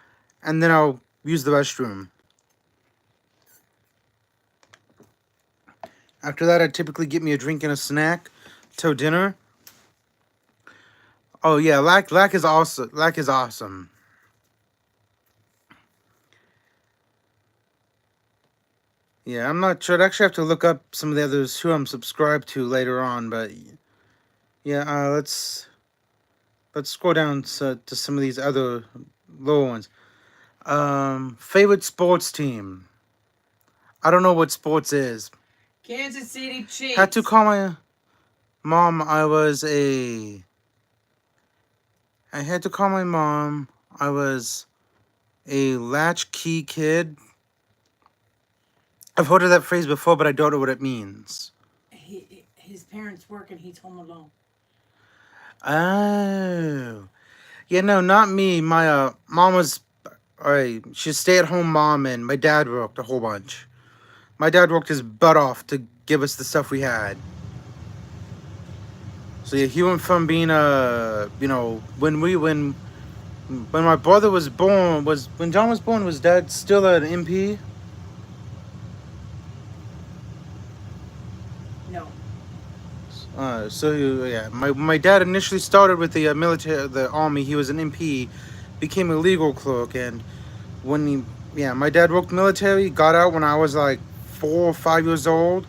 and then I'll use the restroom. After that, I typically get me a drink and a snack till dinner. Oh yeah, lack is awesome. Lack is awesome. Yeah, I'm not sure. I'd actually have to look up some of the others who I'm subscribed to later on, but yeah, let's scroll down to some of these other lower ones. Favorite sports team. I don't know what sports is. Kansas City Chiefs. Had to call my mom. I had to call my mom. I was a latchkey kid. I've heard of that phrase before, but I don't know what it means. His parents work and he's home alone. Oh. Yeah, no, not me. My mom was she's a stay-at-home mom, and my dad worked a whole bunch. My dad worked his butt off to give us the stuff we had. So yeah, he went from being when my brother was born, when John was born, was Dad still an MP? No. My dad initially started with the the army. He was an MP, became a legal clerk, and my dad worked military. Got out when I was like 4 or 5 years old.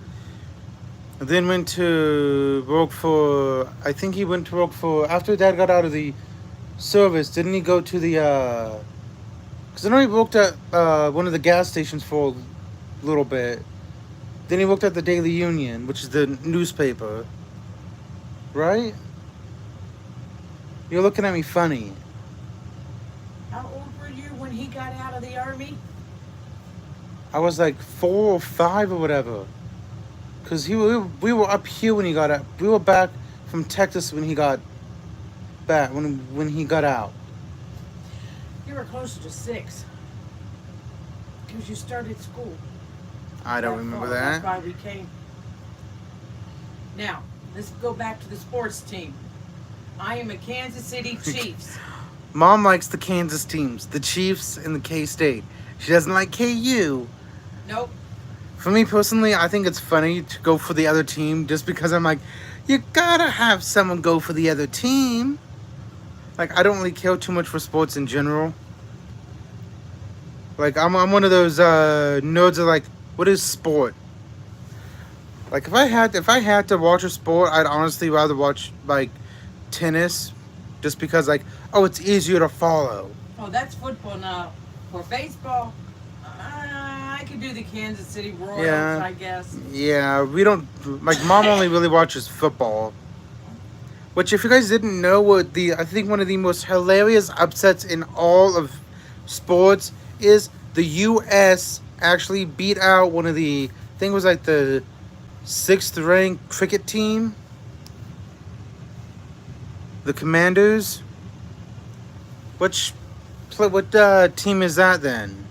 Then went to work for. I think he went to work for after Dad got out of the service. Didn't he go to the? Because I know he worked at one of the gas stations for a little bit. Then he worked at the Daily Union, which is the newspaper. Right? You're looking at me funny. How old were you when he got out of the army? I was like 4 or 5 or whatever. Because we were up here when he got out. We were back from Texas when he got back, when he got out? You were closer to 6. Because you started school. I don't remember That's that. why we came. Now, let's go back to the sports team. I am a Kansas City Chiefs. Mom likes the Kansas teams, the Chiefs and the K-State. She doesn't like KU. Nope. For me personally, I think it's funny to go for the other team just because I'm like, you gotta have someone go for the other team. Like, I don't really care too much for sports in general. Like, I'm one of those nerds that like, what is sport? Like, if I had to watch a sport, I'd honestly rather watch like tennis, just because like, oh, it's easier to follow. Oh, that's football now. For baseball, I could do the Kansas City Royals, Yeah. I guess. Yeah, we don't like. Mom only really watches football. Which, if you guys didn't know, I think one of the most hilarious upsets in all of sports is the U.S. actually beat out one of the, I think it was like the 6th ranked cricket team, the Commanders. What team is that then?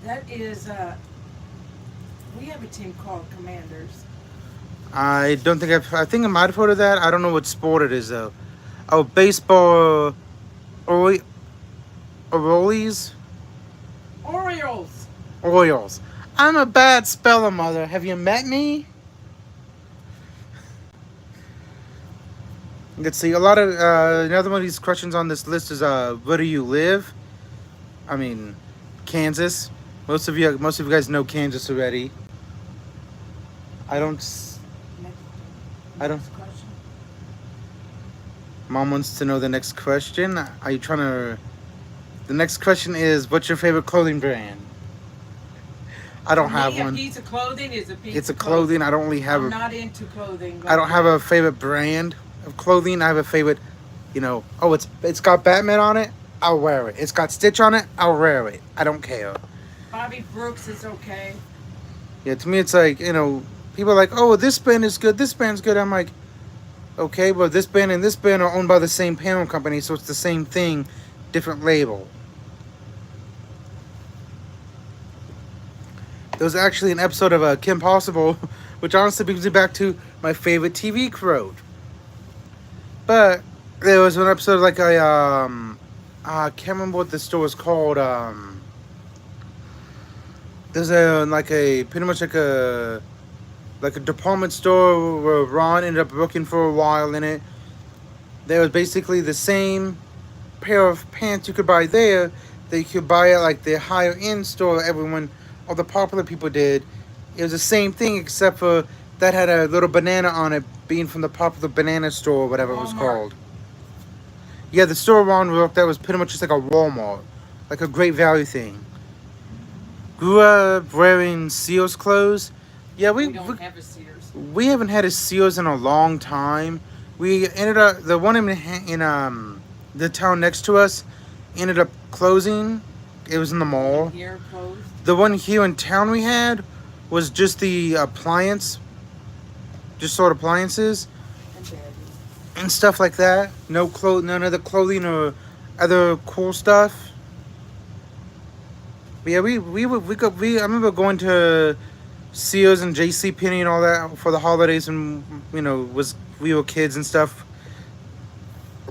That is, we have a team called Commanders. I don't think I think I might have heard of that. I don't know what sport it is though. Oh, baseball. Orioles. Orioles. Orioles. I'm a bad speller, mother. Have you met me? Let's see. A lot of another one of these questions on this list is where do you live? I mean, Kansas. Most of you guys know Kansas already. I don't. Next question. Mom wants to know the next question. Are you trying to? The next question is, what's your favorite clothing brand? I don't have A one. piece of clothing is a piece It's a of clothing. I don't really have I'm a. not into clothing. I don't have a favorite brand of clothing. I have a favorite, oh, it's got Batman on it, I'll wear it. It's got Stitch on it, I'll wear it. I don't care. Bobby Brooks is okay. Yeah, to me it's like, people are like, oh, this band is good, this band's good. I'm like, okay, but this band and this band are owned by the same parent company, so it's the same thing, different label. There was actually an episode of Kim Possible, which honestly brings me back to my favorite TV quote. But there was one episode like I can't remember what the store was called. There's pretty much like a department store where Ron ended up working for a while in it. There was basically the same pair of pants you could buy there that you could buy at like the higher end store all the popular people did. It was the same thing except for that had a little banana on it, being from the popular banana store or whatever it was Walmart. called. Yeah, the store Ron worked at was pretty much just like a Walmart, like a Great Value thing. Grew up wearing Sears clothes. Yeah, We don't have a Sears. we haven't had a Sears in a long time. We ended up the one in the town next to us ended up closing. It was in the mall. Here closed. The one here in town we had was just the just sort of appliances And Betty. and stuff like that. None of the clothing or other cool stuff. But yeah, I remember going to Sears and JCPenney and all that for the holidays, and we were kids and stuff.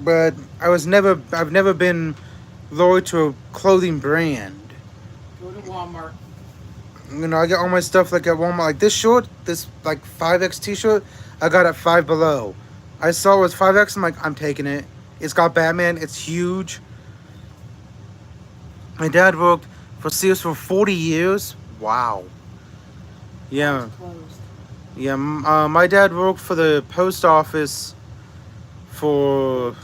But I've never been loyal to a clothing brand. Go to Walmart. I get all my stuff like at Walmart. Like this like 5X t-shirt, I got at Five Below. I saw it was 5X, I'm like, I'm taking it. It's got Batman, it's huge. My dad worked for Sears for 40 years. Wow. Yeah. It's closed. Yeah, my dad worked for the post office for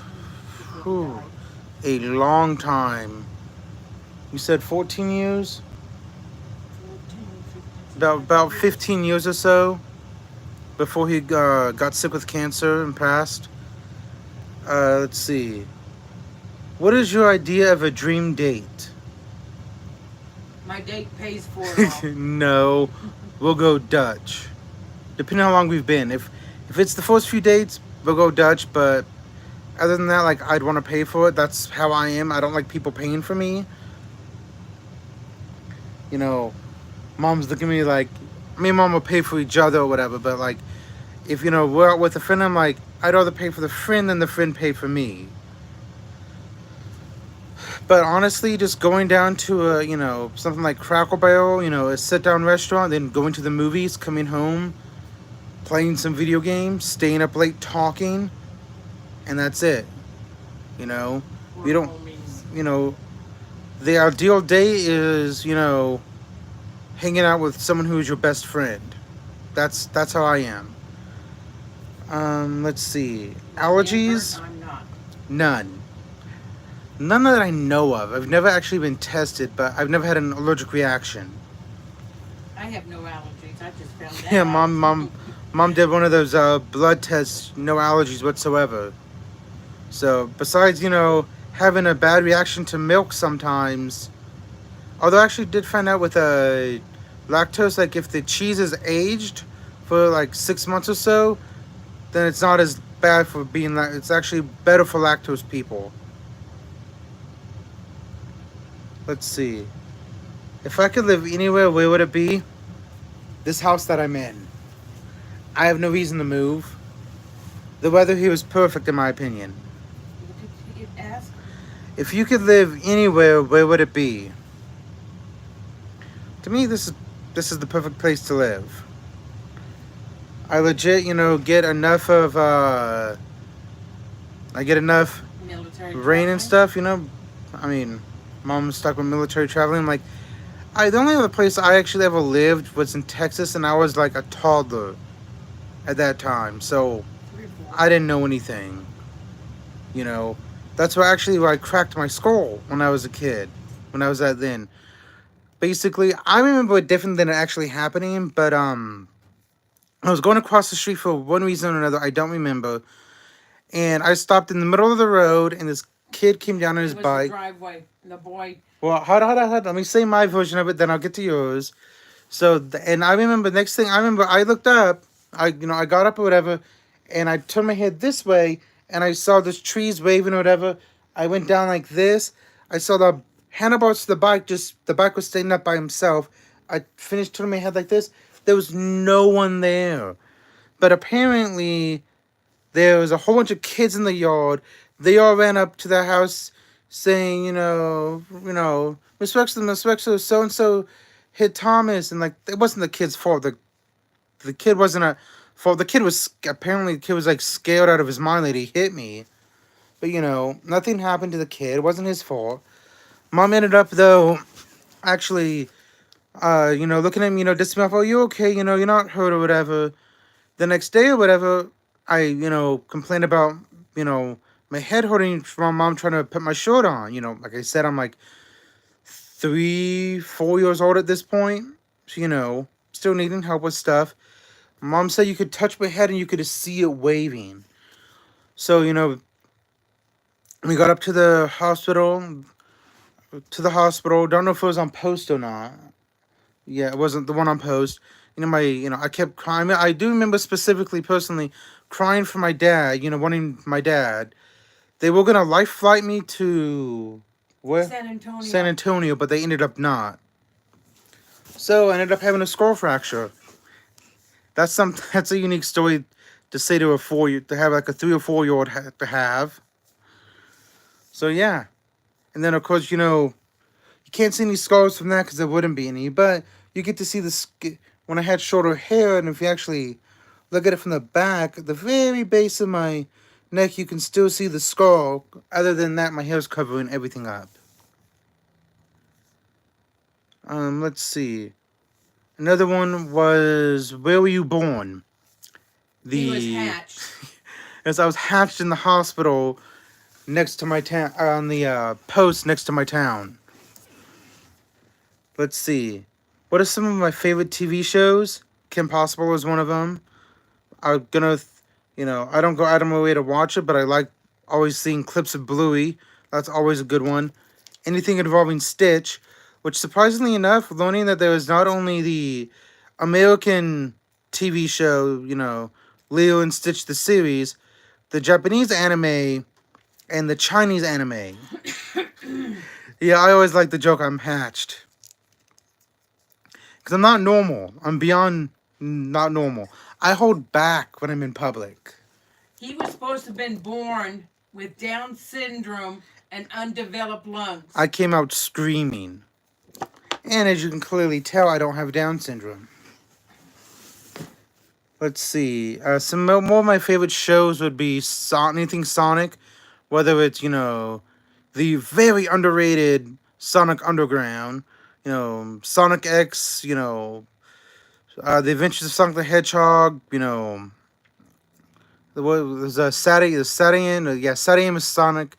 a long time. You said 14 years? 14, 15. About 15 years or so before he got sick with cancer and passed. Let's see. What is your idea of a dream date? My date pays for it all. No, we'll go Dutch. Depending on how long we've been. If it's the first few dates, we'll go Dutch. But other than that, like, I'd want to pay for it. That's how I am. I don't like people paying for me. You know, mom's looking at me like, me and mom will pay for each other or whatever. But like, if we're out with a friend, I'm like, I'd rather pay for the friend than the friend pay for me. But honestly, just going down to a something like Crackle Barrel, a sit down restaurant, then going to the movies, coming home, playing some video games, staying up late talking, and that's it. You know, we don't. You know, the ideal day is hanging out with someone who is your best friend. That's how I am. Let's see. Allergies? I'm not. None. None that I know of. I've never actually been tested, but I've never had an allergic reaction. I have no allergies. I just found that Yeah, out. mom did one of those blood tests, no allergies whatsoever. So besides, having a bad reaction to milk sometimes, although I actually did find out with lactose, like if the cheese is aged for like 6 months or so, then it's not as bad for being it's actually better for lactose people. Let's see. If I could live anywhere, where would it be? This house that I'm in. I have no reason to move. The weather here is perfect in my opinion. Ask. If you could live anywhere, where would it be? To me, this is the perfect place to live. I legit, get enough of I get enough Military rain and stuff, I mean, mom's stuck with military traveling. I'm like, the only other place I actually ever lived was in Texas, and I was like a toddler at that time, so I didn't know anything. That's where I cracked my skull when I was a kid, when I was at then. Basically, I remember it different than it actually happening, but I was going across the street for one reason or another, I don't remember, and I stopped in the middle of the road, and this kid came down on his bike. The driveway. The boy. Well, hold on. Let me say my version of it, then I'll get to yours. So, and I remember next thing I remember, I looked up, I got up or whatever, and I turned my head this way, and I saw this trees waving or whatever. I went down like this. I saw the handlebars to the bike. Just the bike was standing up by himself. I finished turning my head like this. There was no one there, but apparently there was a whole bunch of kids in the yard. They all ran up to the house saying, Miss Wexler, so and so hit Thomas, and like it wasn't the kid's fault. The kid wasn't a fault. The kid was like scared out of his mind that he hit me. But nothing happened to the kid. It wasn't his fault. Mom ended up though, actually, looking at me, dissing me off. Oh, you okay? You're not hurt or whatever. The next day or whatever, I complained about my head hurting from mom trying to put my shirt on. Like I said, I'm like 3, 4 years old at this point. So, still needing help with stuff. Mom said you could touch my head and you could see it waving. So, we got up to the hospital. Don't know if it was on post or not. Yeah, it wasn't the one on post. I kept crying. I do remember specifically, personally, crying for my dad, wanting my dad. They were going to life flight me to, where? San Antonio, but they ended up not. So, I ended up having a skull fracture. That's a unique story to say to to have like a 3 or 4 year old to have. So, yeah. And then, of course, you can't see any scars from that because there wouldn't be any, but you get to see when I had shorter hair, and if you actually look at it from the back, the very base of my neck, you can still see the skull. Other than that, my hair's covering everything up. Let's see. Another one was, where were you born? He was hatched. As I was hatched in the hospital next to my town, on the post next to my town. Let's see. What are some of my favorite TV shows? Kim Possible is one of them. I'm gonna, I don't go out of my way to watch it, but I like always seeing clips of Bluey. That's always a good one. Anything involving Stitch, which surprisingly enough, learning that there was not only the American TV show, Leo and Stitch the series, the Japanese anime and the Chinese anime. Yeah, I always like the joke I'm hatched. Because I'm not normal. I'm beyond not normal. I hold back when I'm in public. He was supposed to have been born with Down syndrome and undeveloped lungs. I came out screaming. And as you can clearly tell, I don't have Down syndrome. Let's see. Some more of my favorite shows would be anything Sonic. Whether it's, the very underrated Sonic Underground, Sonic X, The Adventures of Sonic the Hedgehog, there's Saturday is Sonic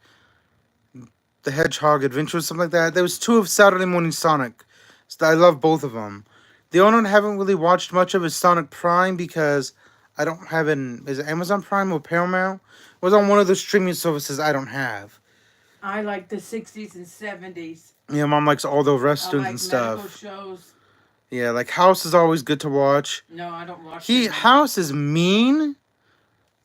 the Hedgehog Adventures, something like that. There was 2 of Saturday Morning Sonic. So I love both of them. The only one I haven't really watched much of is Sonic Prime because I don't have is it Amazon Prime or Paramount? It was on one of the streaming services I don't have. I like the 60s and 70s. Yeah, Mom likes all the I westerns like and stuff. medical shows. Yeah, like House is always good to watch. No, I don't watch House is mean,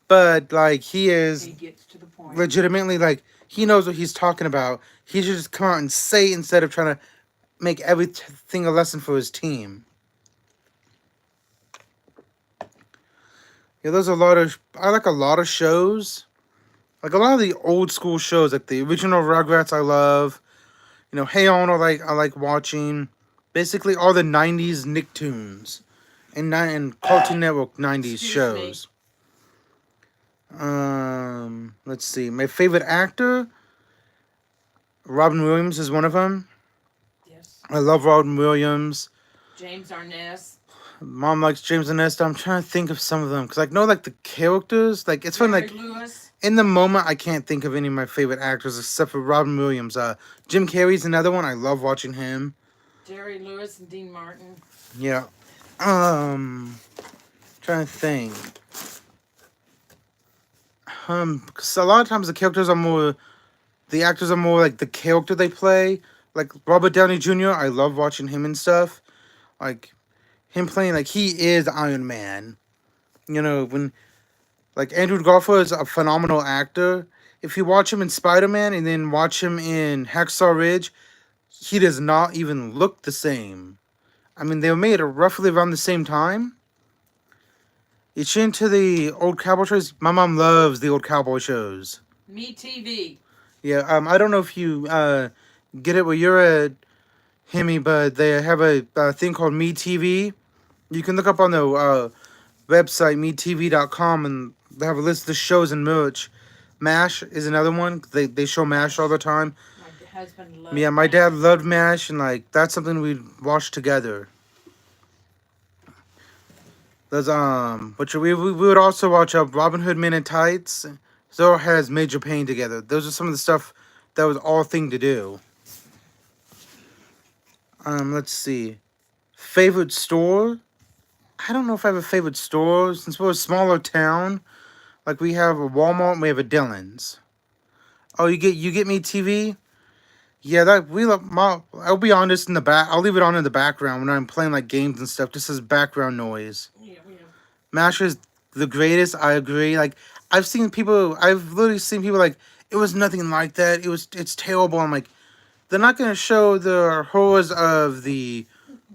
but like he gets to the point. Legitimately, like, he knows what he's talking about. He should just come out and say it instead of trying to make everything a lesson for his team. Yeah, I like a lot of shows. Like a lot of the old school shows, like the original Rugrats I love. Hey On I like watching. Basically all the 90s Nicktoons and Cartoon Network 90s shows. Let's see. My favorite actor, Robin Williams is one of them. Yes. I love Robin Williams. James Arness. Mom likes James Arness. I'm trying to think of some of them because I know like the characters. Like it's fun. Like Lewis. In the moment, I can't think of any of my favorite actors except for Robin Williams. Jim Carrey's another one. I love watching him. Jerry Lewis and Dean Martin. Yeah. Trying to think. Because a lot of times the actors are more like the character they play. Like Robert Downey Jr., I love watching him and stuff. Like him playing, like he is Iron Man. When like Andrew Garfield is a phenomenal actor. If you watch him in Spider-Man and then watch him in Hacksaw Ridge, he does not even look the same. I mean, they were made roughly around the same time. It's into the old cowboy shows. My mom loves the old cowboy shows. Me TV. Yeah, I don't know if you get it where you're at, Hemi, but they have a thing called Me TV. You can look up on the website, metv.com, and they have a list of the shows and merch. MASH is another one. They show MASH all the time. My husband loves my dad loved MASH, and like that's something we'd watch together. There's which we would also watch Robin Hood Men in Tights. Zorro has Major Payne together. Those are some of the stuff that was all thing to do. Let's see. Favorite store? I don't know if I have a favorite store since we're a smaller town. Like we have a Walmart and we have a Dillon's. Oh, you get Me TV? Yeah, I'll be honest in the back. I'll leave it on in the background when I'm playing like games and stuff, just as background noise. Yeah. MASH is the greatest. I agree. Like I've literally seen people like it was nothing like that. It's terrible. I'm like, they're not gonna show the horrors of the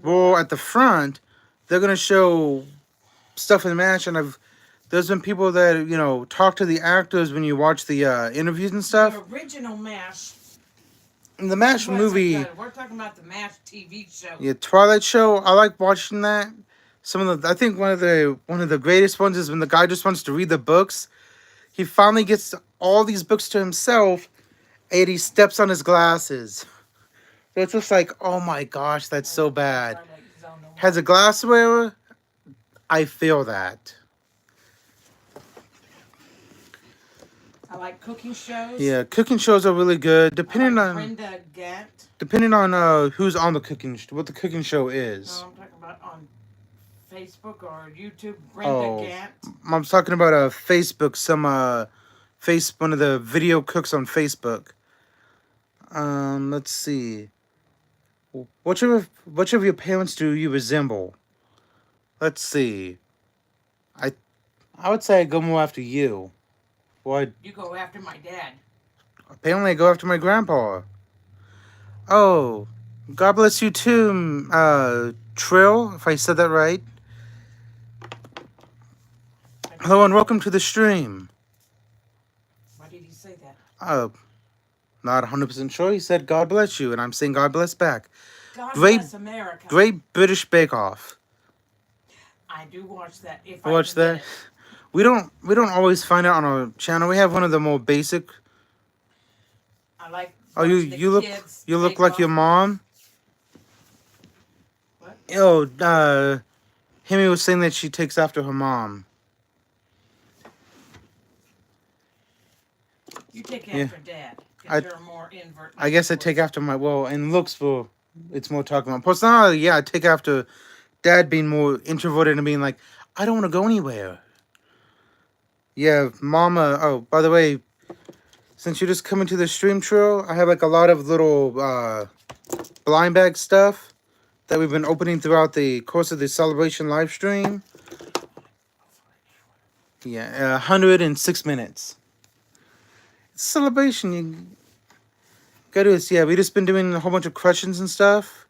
war at the front. They're gonna show stuff in the MASH, and there's been people that talk to the actors when you watch the interviews and stuff. The original MASH. In the MASH movie, we're talking about the MASH TV show. Yeah, Twilight show. I like watching that. I think one of the greatest ones is when the guy just wants to read the books. He finally gets all these books to himself, and he steps on his glasses. So it's just like, oh my gosh, that's so bad. Has a glass wearer? I feel that. I like cooking shows. Yeah, cooking shows are really good. Brenda Gant. Depending on who's on what the cooking show is. No, I'm talking about on Facebook or YouTube. Brenda Gant. I'm talking about Facebook. One of the video cooks on Facebook. Let's see. Which of your parents do you resemble? Let's see. I would say I go more after you. Why? You go after my dad. Apparently, I go after my grandpa. Oh, God bless you too, Trill, if I said that right. Hello and welcome to the stream. Why did he say that? Not 100% sure. He said God bless you, and I'm saying God bless back. God Great, bless America. Great British Bake Off. I do watch that if Watch I can get that. it. We don't always find it on our channel. We have one of the more basic. I like. Oh, watch the you look kids you look Bake like Off. your mom. What? Oh, Hemi was saying that she takes after her mom. You take Yeah. after Dad. I- Because you're more invert. I guess I take after my, well, in looks for, it's more talking about personality. Yeah, I take after Dad being more introverted and being like, I don't want to go anywhere. Yeah, Mama. Oh, by the way, since you're just coming to the stream trail, I have like a lot of little blind bag stuff that we've been opening throughout the course of the celebration live stream. Yeah, 106 minutes. It's a celebration. You gotta do this. Yeah, we just been doing a whole bunch of questions and stuff.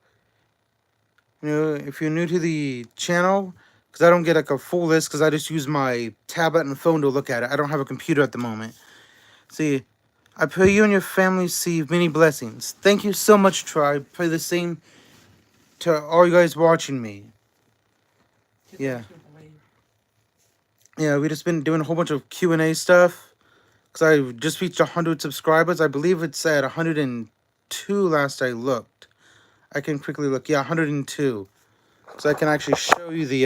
You know, if you're new to the channel, because I don't get like a full list, because I just use my tablet and phone to look at it. I don't have a computer at the moment. See, I pray you and your family receive many blessings. Thank you so much, Tribe. Pray the same to all you guys watching me. Yeah. Yeah, we just been doing a whole bunch of Q&A stuff. Because I just reached 100 subscribers. I believe it's at 102 last I looked. I can quickly look. Yeah, 102. So I can actually show you the,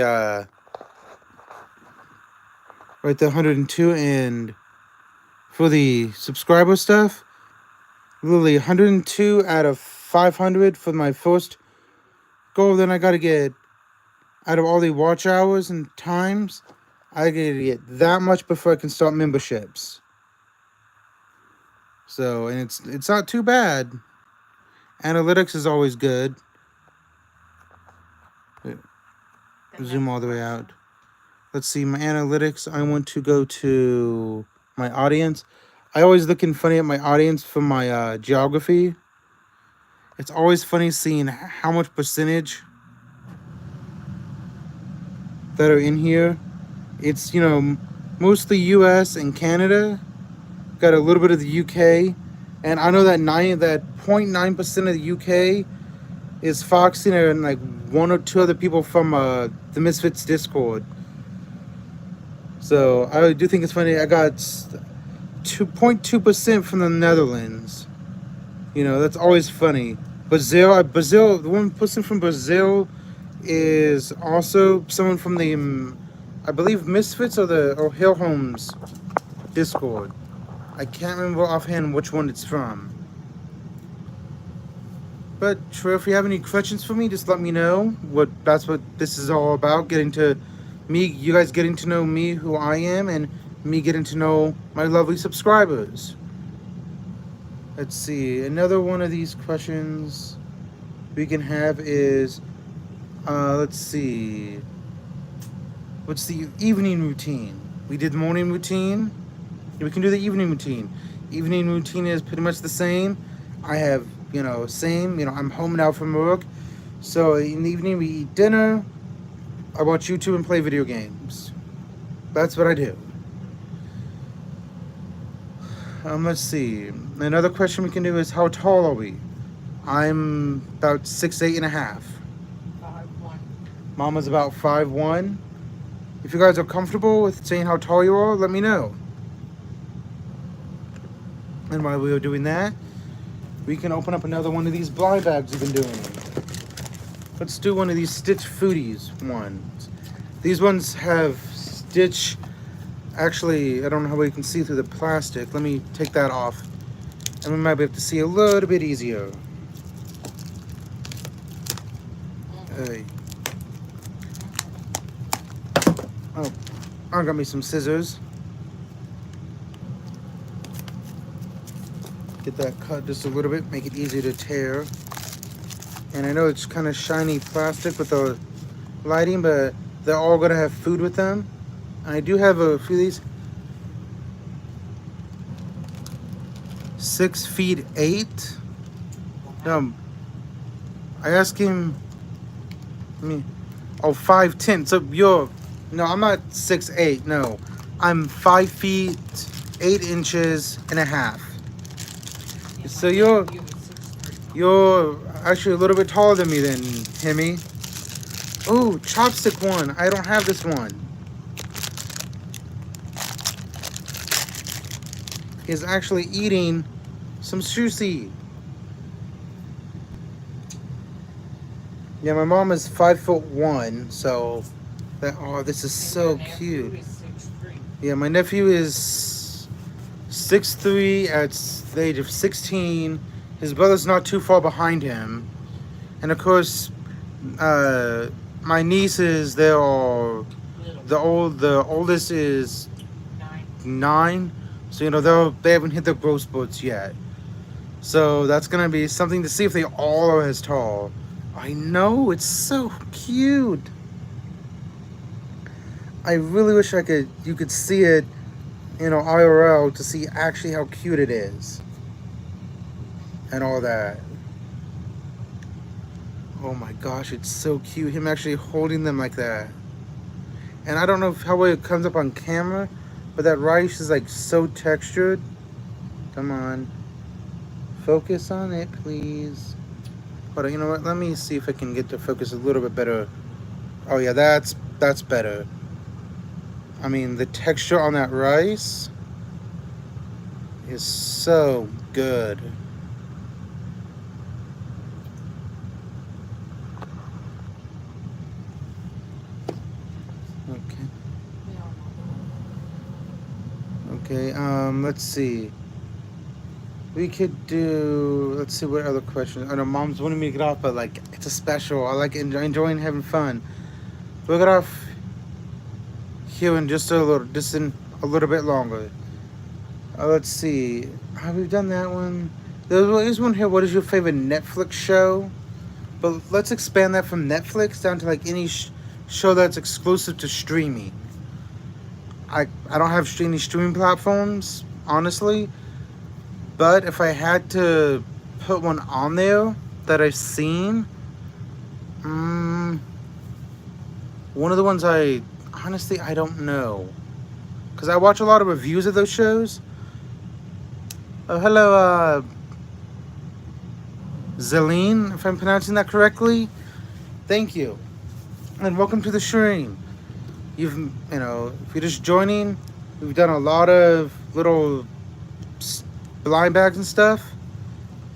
right there, 102. And for the subscriber stuff, literally 102 out of 500 for my first goal. Then I got to get, out of all the watch hours and times, I got to get that much before I can start memberships. So, and it's not too bad. Analytics is always good. Zoom all the way out. Let's see, my analytics. I want to go to my audience. I always looking funny at my audience for my geography. It's always funny seeing how much percentage that are in here. It's, you know, mostly US and Canada. Got a little bit of the UK. And I know that 0.9% of the UK is Foxing and like one or two other people from the Misfits Discord. So I do think it's funny. I got 2.2% from the Netherlands. You know, that's always funny. Brazil, the one person from Brazil is also someone from the, I believe, Misfits or Hill Homes Discord. I can't remember offhand which one it's from. But Troy, if you have any questions for me, just let me know. That's what this is all about. Getting to me, you guys getting to know me, who I am, and me getting to know my lovely subscribers. Let's see. Another one of these questions we can have is, let's see. What's the evening routine? We did morning routine. We can do the evening routine. Evening routine is pretty much the same. I have, you know, I'm home now from work. So in the evening we eat dinner. I watch YouTube and play video games. That's what I do. Let's see. Another question we can do is, how tall are we? I'm about 6'8" 5'1". 5'1". Mama's about 5'1". If you guys are comfortable with saying how tall you are, let me know. And while we are doing that, we can open up another one of these blind bags we've been doing. Let's do one of these Stitch Foodies ones. These ones have Stitch. Actually, I don't know how we can see through the plastic. Let me take that off. And we might be able to see a little bit easier. Hey. Oh, I got me some scissors. Get that cut just a little bit, make it easy to tear. And I know it's kind of shiny plastic with the lighting, but they're all gonna have food with them. And I do have a few of these. 6'8". No, I asked him. I mean, oh, 5'10". So you're no, I'm not 6'8". No, I'm 5'8" So you're actually a little bit taller than me then, Hemi. Oh, chopstick one. I don't have this one. He's actually eating some sushi. Yeah, my mom is 5'1", so that this is so cute. Yeah, my nephew is 6'3" at the age of 16. His brother's not too far behind him, and of course, my nieces, they are the oldest is 9, so they haven't hit their growth spurts yet. So that's gonna be something to see if they all are as tall. I know, it's so cute. I really wish you could see it, IRL, to see actually how cute it is and all that. Oh my gosh, it's so cute. Him actually holding them like that. And I don't know how well it comes up on camera, but that rice is like so textured. Come on. Focus on it, please. Hold on, you know what? Let me see if I can get the focus a little bit better. Oh yeah, that's better. I mean, the texture on that rice is so good. Okay, let's see. We could do, let's see what other questions. I know Mom's wanting me to get off, but like, it's a special. I like enjoying having fun. We'll get off here in just a little bit longer. Let's see. We've done that one. There is one here. What is your favorite Netflix show? But let's expand that from Netflix down to like any show that's exclusive to streaming. I don't have any streaming platforms, honestly. But if I had to put one on there that I've seen, one of the ones I don't know. Because I watch a lot of reviews of those shows. Oh, hello, Zeline, if I'm pronouncing that correctly. Thank you. And welcome to the stream. If you're just joining, we've done a lot of little blind bags and stuff.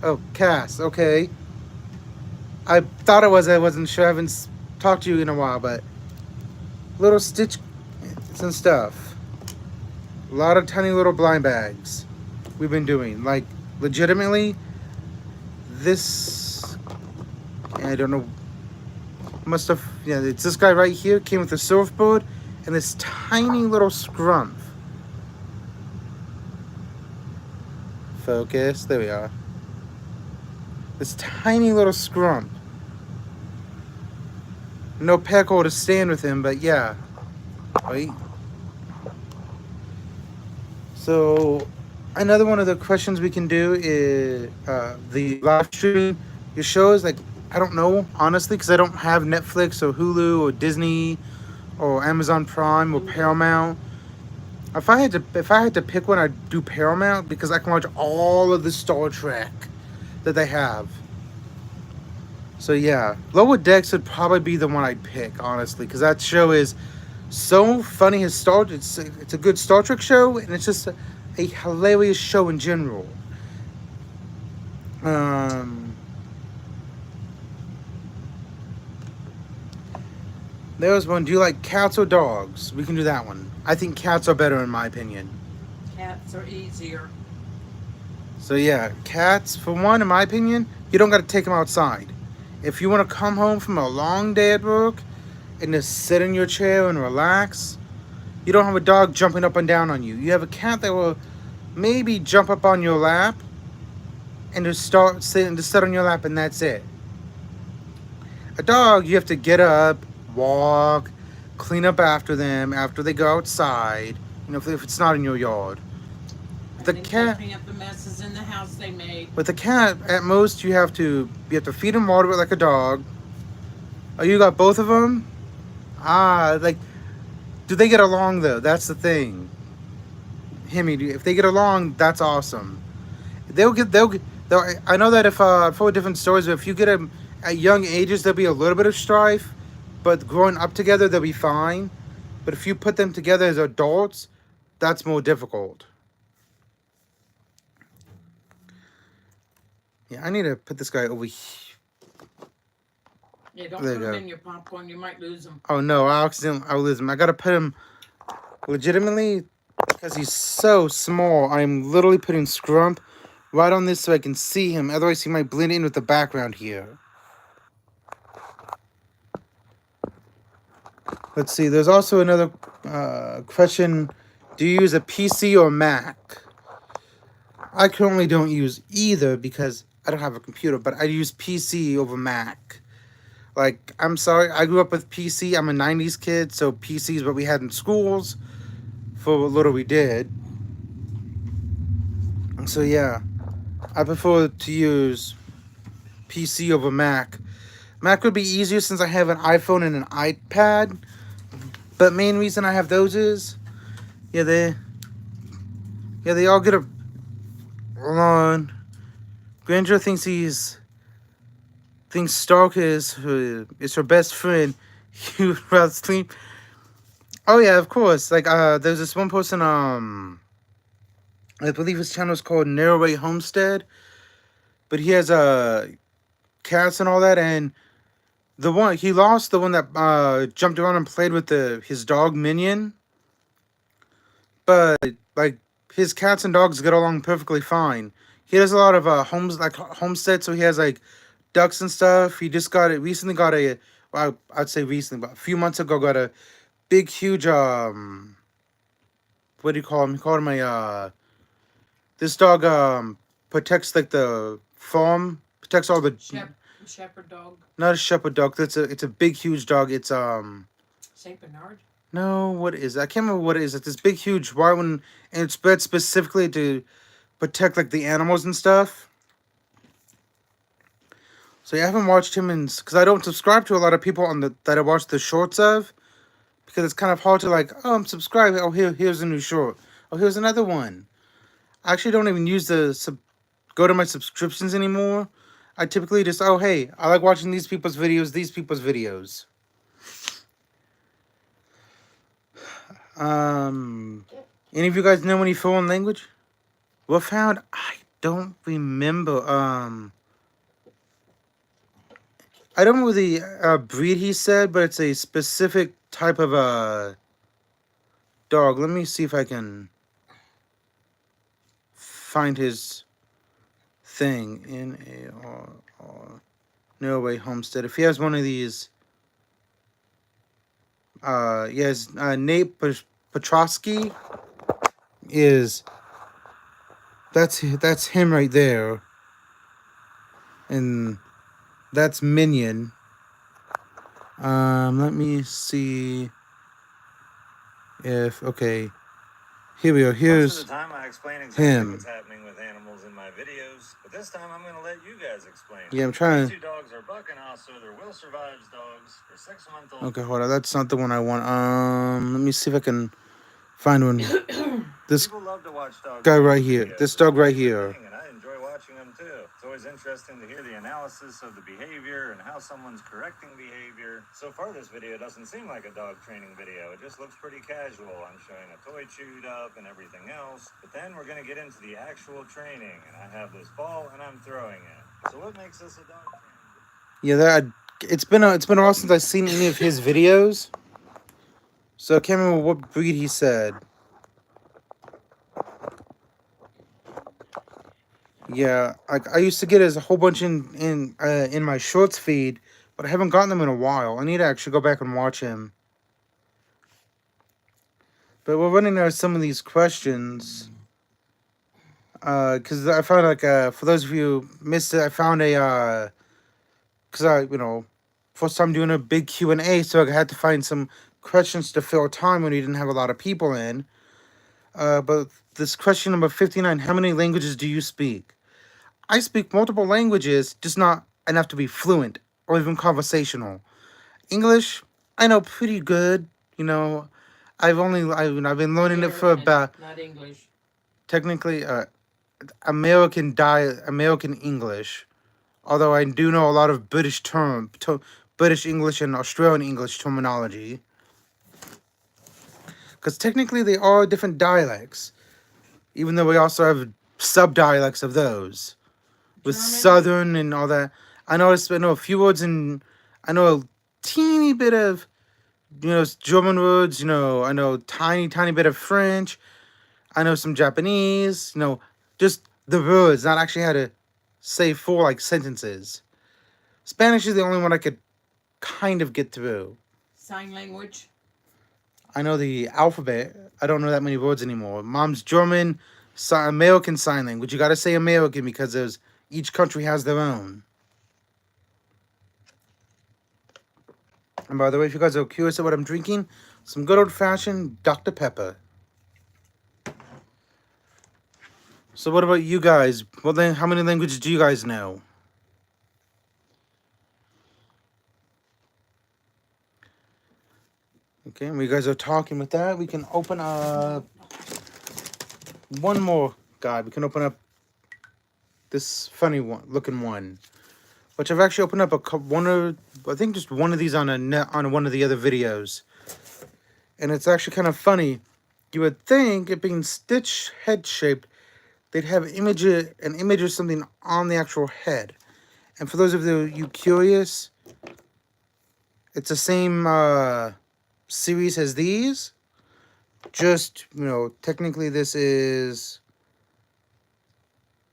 Oh, Cass, okay. I thought it was, I wasn't sure. I haven't talked to you in a while, but little stitch and stuff. A lot of tiny little blind bags we've been doing. Like, legitimately, this, I don't know, must have, yeah, it's this guy right here, came with a surfboard and this tiny little scrumph. Focus, there we are. This tiny little scrump. No peckle to stand with him, but yeah. Wait. So, another one of the questions we can do is the live stream your shows. Like, I don't know, honestly, because I don't have Netflix or Hulu or Disney or Amazon Prime or Paramount. If I had to pick one, I'd do Paramount because I can watch all of the Star Trek that they have. So yeah, Lower Decks would probably be the one I'd pick, honestly, because that show is so funny. It's a good Star Trek show, and it's just a hilarious show in general. There's one. Do you like cats or dogs? We can do that one. I think cats are better in my opinion. Cats are easier. So yeah, cats, for one, in my opinion, you don't got to take them outside. If you want to come home from a long day at work and just sit in your chair and relax, you don't have a dog jumping up and down on you. You have a cat that will maybe jump up on your lap and just sit on your lap, and that's it. A dog, you have to get up, walk, clean up after them after they go outside, if it's not in your yard. The and cat, clean up the messes in the house they made. with the cat, at most you have to feed him water like a dog. Oh, you got both of them? Ah, like, do they get along though? That's the thing. Himmy, if they get along, that's awesome. They'll. I know that if for different stories, if you get them at young ages, there'll be a little bit of strife, but growing up together, they'll be fine. But if you put them together as adults, that's more difficult. Yeah, I need to put this guy over here. Yeah, don't There put you them go. in your popcorn. You might lose them. Oh no, I'll lose him. I gotta put him legitimately because he's so small. I'm literally putting Scrump right on this so I can see him. Otherwise, he might blend in with the background here. Let's see. There's also another question. Do you use a PC or Mac? I currently don't use either because I don't have a computer, but I use PC over Mac. Like, I'm sorry, I grew up with PC. I'm a 90s kid, so PC is what we had in schools for what little we did. So, yeah, I prefer to use PC over Mac. Mac would be easier since I have an iPhone and an iPad. But main reason I have those is, they all get along. Granger thinks Stark is her best friend. He would rather sleep. Oh yeah, of course. Like there's this one person. I believe his channel is called Narrowway Homestead, but he has cats and all that. And the one he lost, the one that jumped around and played with his dog Minion. But like his cats and dogs get along perfectly fine. He has a lot of homestead, so he has like ducks and stuff. He just recently got a, well, I'd say recently, but a few months ago got a big, huge what do you call him? He called him this dog protects like the farm, protects all the Shepherd dog. Not a shepherd dog. It's a big, huge dog. It's Saint Bernard. No, what is it? I can't remember what it is. It's this big, huge white one, and it's bred specifically to protect like the animals and stuff. So yeah, I haven't watched him because I don't subscribe to a lot of people that I watch the shorts of, because it's kind of hard to like, oh, I'm subscribed. Oh, here's a new short. Oh, here's another one. I actually don't even use go to my subscriptions anymore. I typically just, oh hey, I like watching these people's videos. Any of you guys know any foreign language? Wolfhound? I don't remember. I don't know the breed he said, but it's a specific type of dog. Let me see if I can find his thing in Norway Homestead. If he has one of these, yes, Nate Petrosky is that's him right there, and that's Minion. Let me see if okay. Here we go. Here's Most of the time I explain exactly him. what's happening with animals in my videos, but this time I'm going to let you guys explain. Yeah, I'm trying. These two dogs are Buck and Osso. They're Will Survives dogs. They're 6-month-old. Okay, hold on. That's not the one I want. Let me see if I can find one. This People love to watch dogs guy right here. This dog right here. And I enjoy watching them too. It's always interesting to hear the analysis of the behavior and how someone's correcting behavior. So far, this video doesn't seem like a dog training video. It just looks pretty casual. I'm showing a toy chewed up and everything else. But then we're going to get into the actual training. And I have this ball and I'm throwing it. So what makes this a dog training? Yeah, it's been a while since I've seen any of his videos. So I can't remember what breed he said. Yeah, I used to get a whole bunch in my shorts feed, but I haven't gotten them in a while. I need to actually go back and watch him. But we're running out of some of these questions. Because I found for those of you who missed it, I found because I first time doing a big Q&A, so I had to find some questions to fill time when we didn't have a lot of people in. But this question number 59, how many languages do you speak? I speak multiple languages, just not enough to be fluent or even conversational. English, I know pretty good. You know, I've been learning it for about not English. technically American English. Although I do know a lot of British English and Australian English terminology, because technically they are different dialects. Even though we also have sub dialects of those with German? Southern and all that. I know a few words I know a teeny bit of German words. I know tiny bit of French. I know some Japanese. Just the words, not actually how to say full like sentences. Spanish is the only one I could kind of get through. Sign language. I know the alphabet. I don't know that many words anymore. Mom's German, American Sign Language. You got to say American because each country has their own. And by the way, if you guys are curious about what I'm drinking, some good old-fashioned Dr. Pepper. So what about you guys? Well, then, how many languages do you guys know? Okay, and we guys are talking with that. We can open up one more guide. We can open up this funny one, looking one, which I've actually opened up I think just one of these on one of the other videos, and it's actually kind of funny. You would think it being Stitch head shaped, they'd have an image or something on the actual head. And for those of you curious, it's the same series as these. Just, technically this is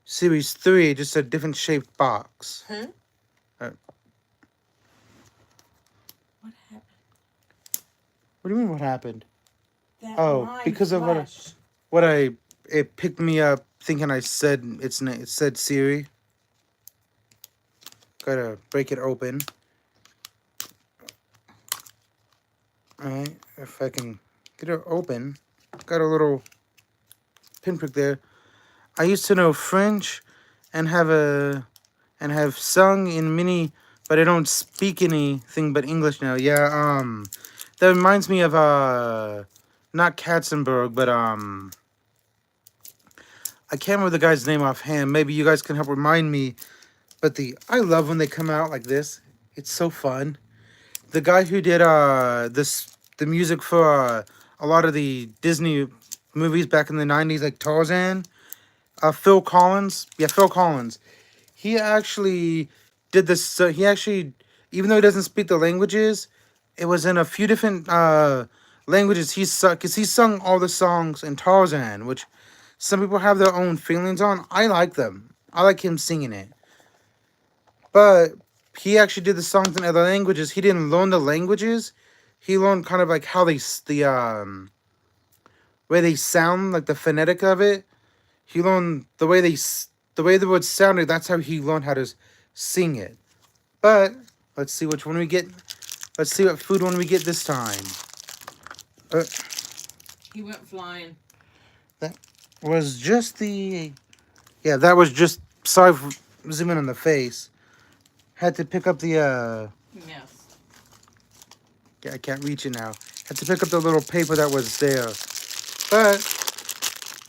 series 3, just a different shaped box. Huh? Uh, What happened? what do you mean what happened? That Oh, line because of flashed. it picked me up thinking it said Siri. Gotta break it open. Alright, if I can get it open. Got a little pinprick there. I used to know French and have sung in many, but I don't speak anything but English now. Yeah, that reminds me of not Katzenberg, but I can't remember the guy's name offhand. Maybe you guys can help remind me. But I love when they come out like this. It's so fun. The guy who did the music for a lot of the Disney movies back in the 90s, like Tarzan, Phil Collins. Yeah, Phil Collins. He actually did this. So he actually, even though he doesn't speak the languages, it was in a few different languages. Because he sung all the songs in Tarzan, which some people have their own feelings on. I like them. I like him singing it. But he actually did the songs in other languages. He didn't learn the languages. He learned kind of like how way they sound, like the phonetic of it. He learned the way the words sounded. That's how he learned how to sing it. But let's see which one we get. Let's see what food one we get this time. He went flying. That was just that was just, sorry for zooming on the face. Had to pick up the Yes. yeah, I can't reach it now. Had to pick up the little paper that was there. But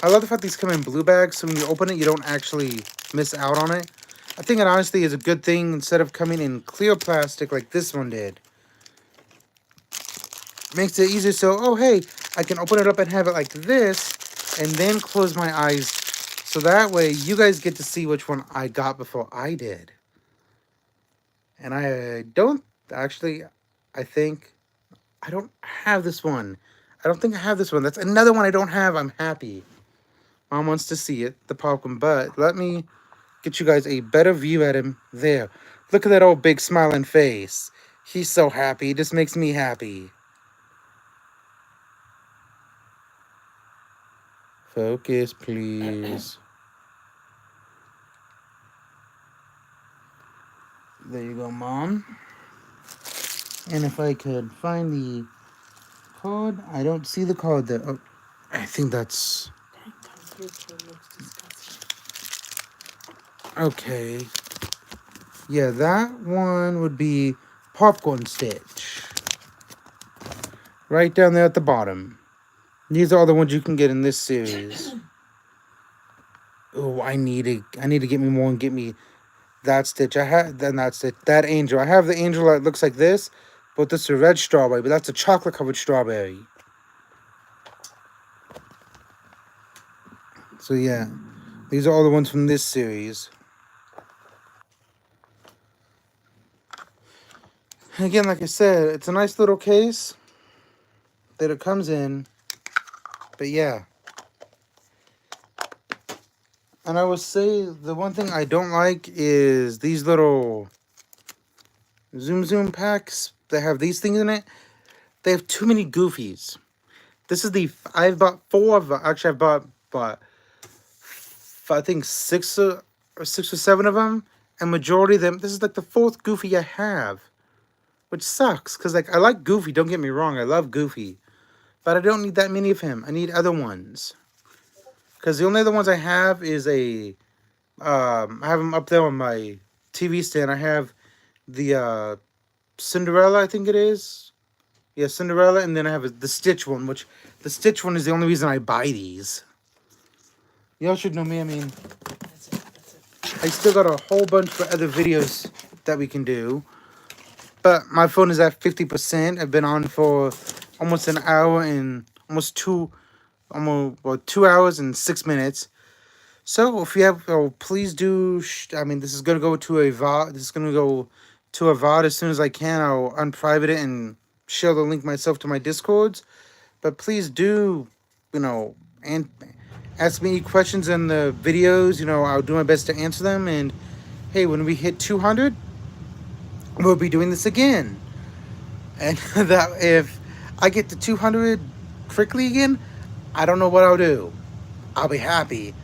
I love the fact these come in blue bags, so when you open it, you don't actually miss out on it. I think it honestly is a good thing instead of coming in clear plastic like this one did. Makes it easier so, oh hey, I can open it up and have it like this, and then close my eyes. So that way, you guys get to see which one I got before I did. And I don't, actually, I think, I don't have this one. I don't think I have this one. That's another one I don't have. I'm happy. Mom wants to see it, the popcorn, but let me get you guys a better view at him there. Look at that old big smiling face. He's so happy. It just makes me happy. Focus, please. There you go, Mom. And if I could find the card, I don't see the card there. Oh, I think that's okay. Yeah, that one would be Popcorn Stitch. Right down there at the bottom. These are all the ones you can get in this series. Oh, I need to get me more and get me that Stitch. I have then that Stitch. That Angel. I have the Angel that looks like this, but this is a red strawberry, but that's a chocolate covered strawberry. So yeah. These are all the ones from this series. Again, like I said, it's a nice little case that it comes in. But yeah. And I would say the one thing I don't like is these little Zoom packs that have these things in it. They have too many goofies. This is I've bought 4 of them. Actually, I've bought I think 6 or 7 of them. And majority of them, this is like the 4th Goofy I have. Which sucks, because like I like Goofy, don't get me wrong. I love Goofy. But I don't need that many of him. I need other ones. Because the only other ones I have is I have them up there on my TV stand. I have the Cinderella, I think it is. Yeah, Cinderella, and then I have the Stitch one, which the Stitch one is the only reason I buy these. Y'all should know me. I mean, I still got a whole bunch for other videos that we can do. But my phone is at 50%. I've been on for almost an hour and almost 2 hours and 6 minutes. So if you have, please do. I mean, this is gonna go to a VOD. This is gonna go to a VOD as soon as I can. I'll unprivate it and share the link myself to my Discords. But please do, and ask me any questions in the videos. I'll do my best to answer them. And hey, when we hit 200, we'll be doing this again. And that if I get to 200 quickly again, I don't know what I'll do. I'll be happy.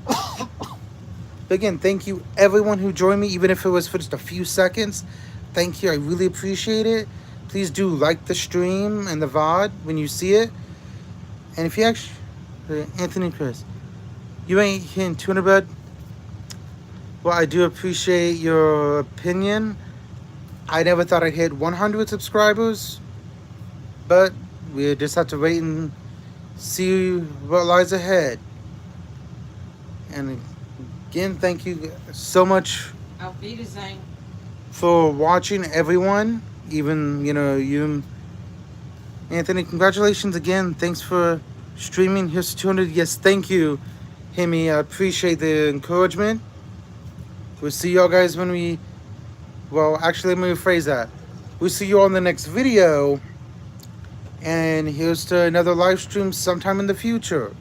But again, thank you everyone who joined me, even if it was for just a few seconds. Thank you. I really appreciate it. Please do like the stream and the VOD when you see it. And if you actually... Anthony Chris, you ain't hitting 200, bud? Well, I do appreciate your opinion. I never thought I'd hit 100 subscribers. But we just have to wait and see what lies ahead. And again, thank you so much Auf Wiedersehen. for watching, everyone. Even, you, Anthony, congratulations again. Thanks for streaming. Here's 200. Yes, thank you, Hemi. I appreciate the encouragement. We'll see y'all guys when we... Well, actually, let me rephrase that. We'll see you all in the next video. And here's to another live stream sometime in the future.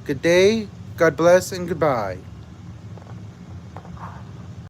Good day, God bless, and goodbye.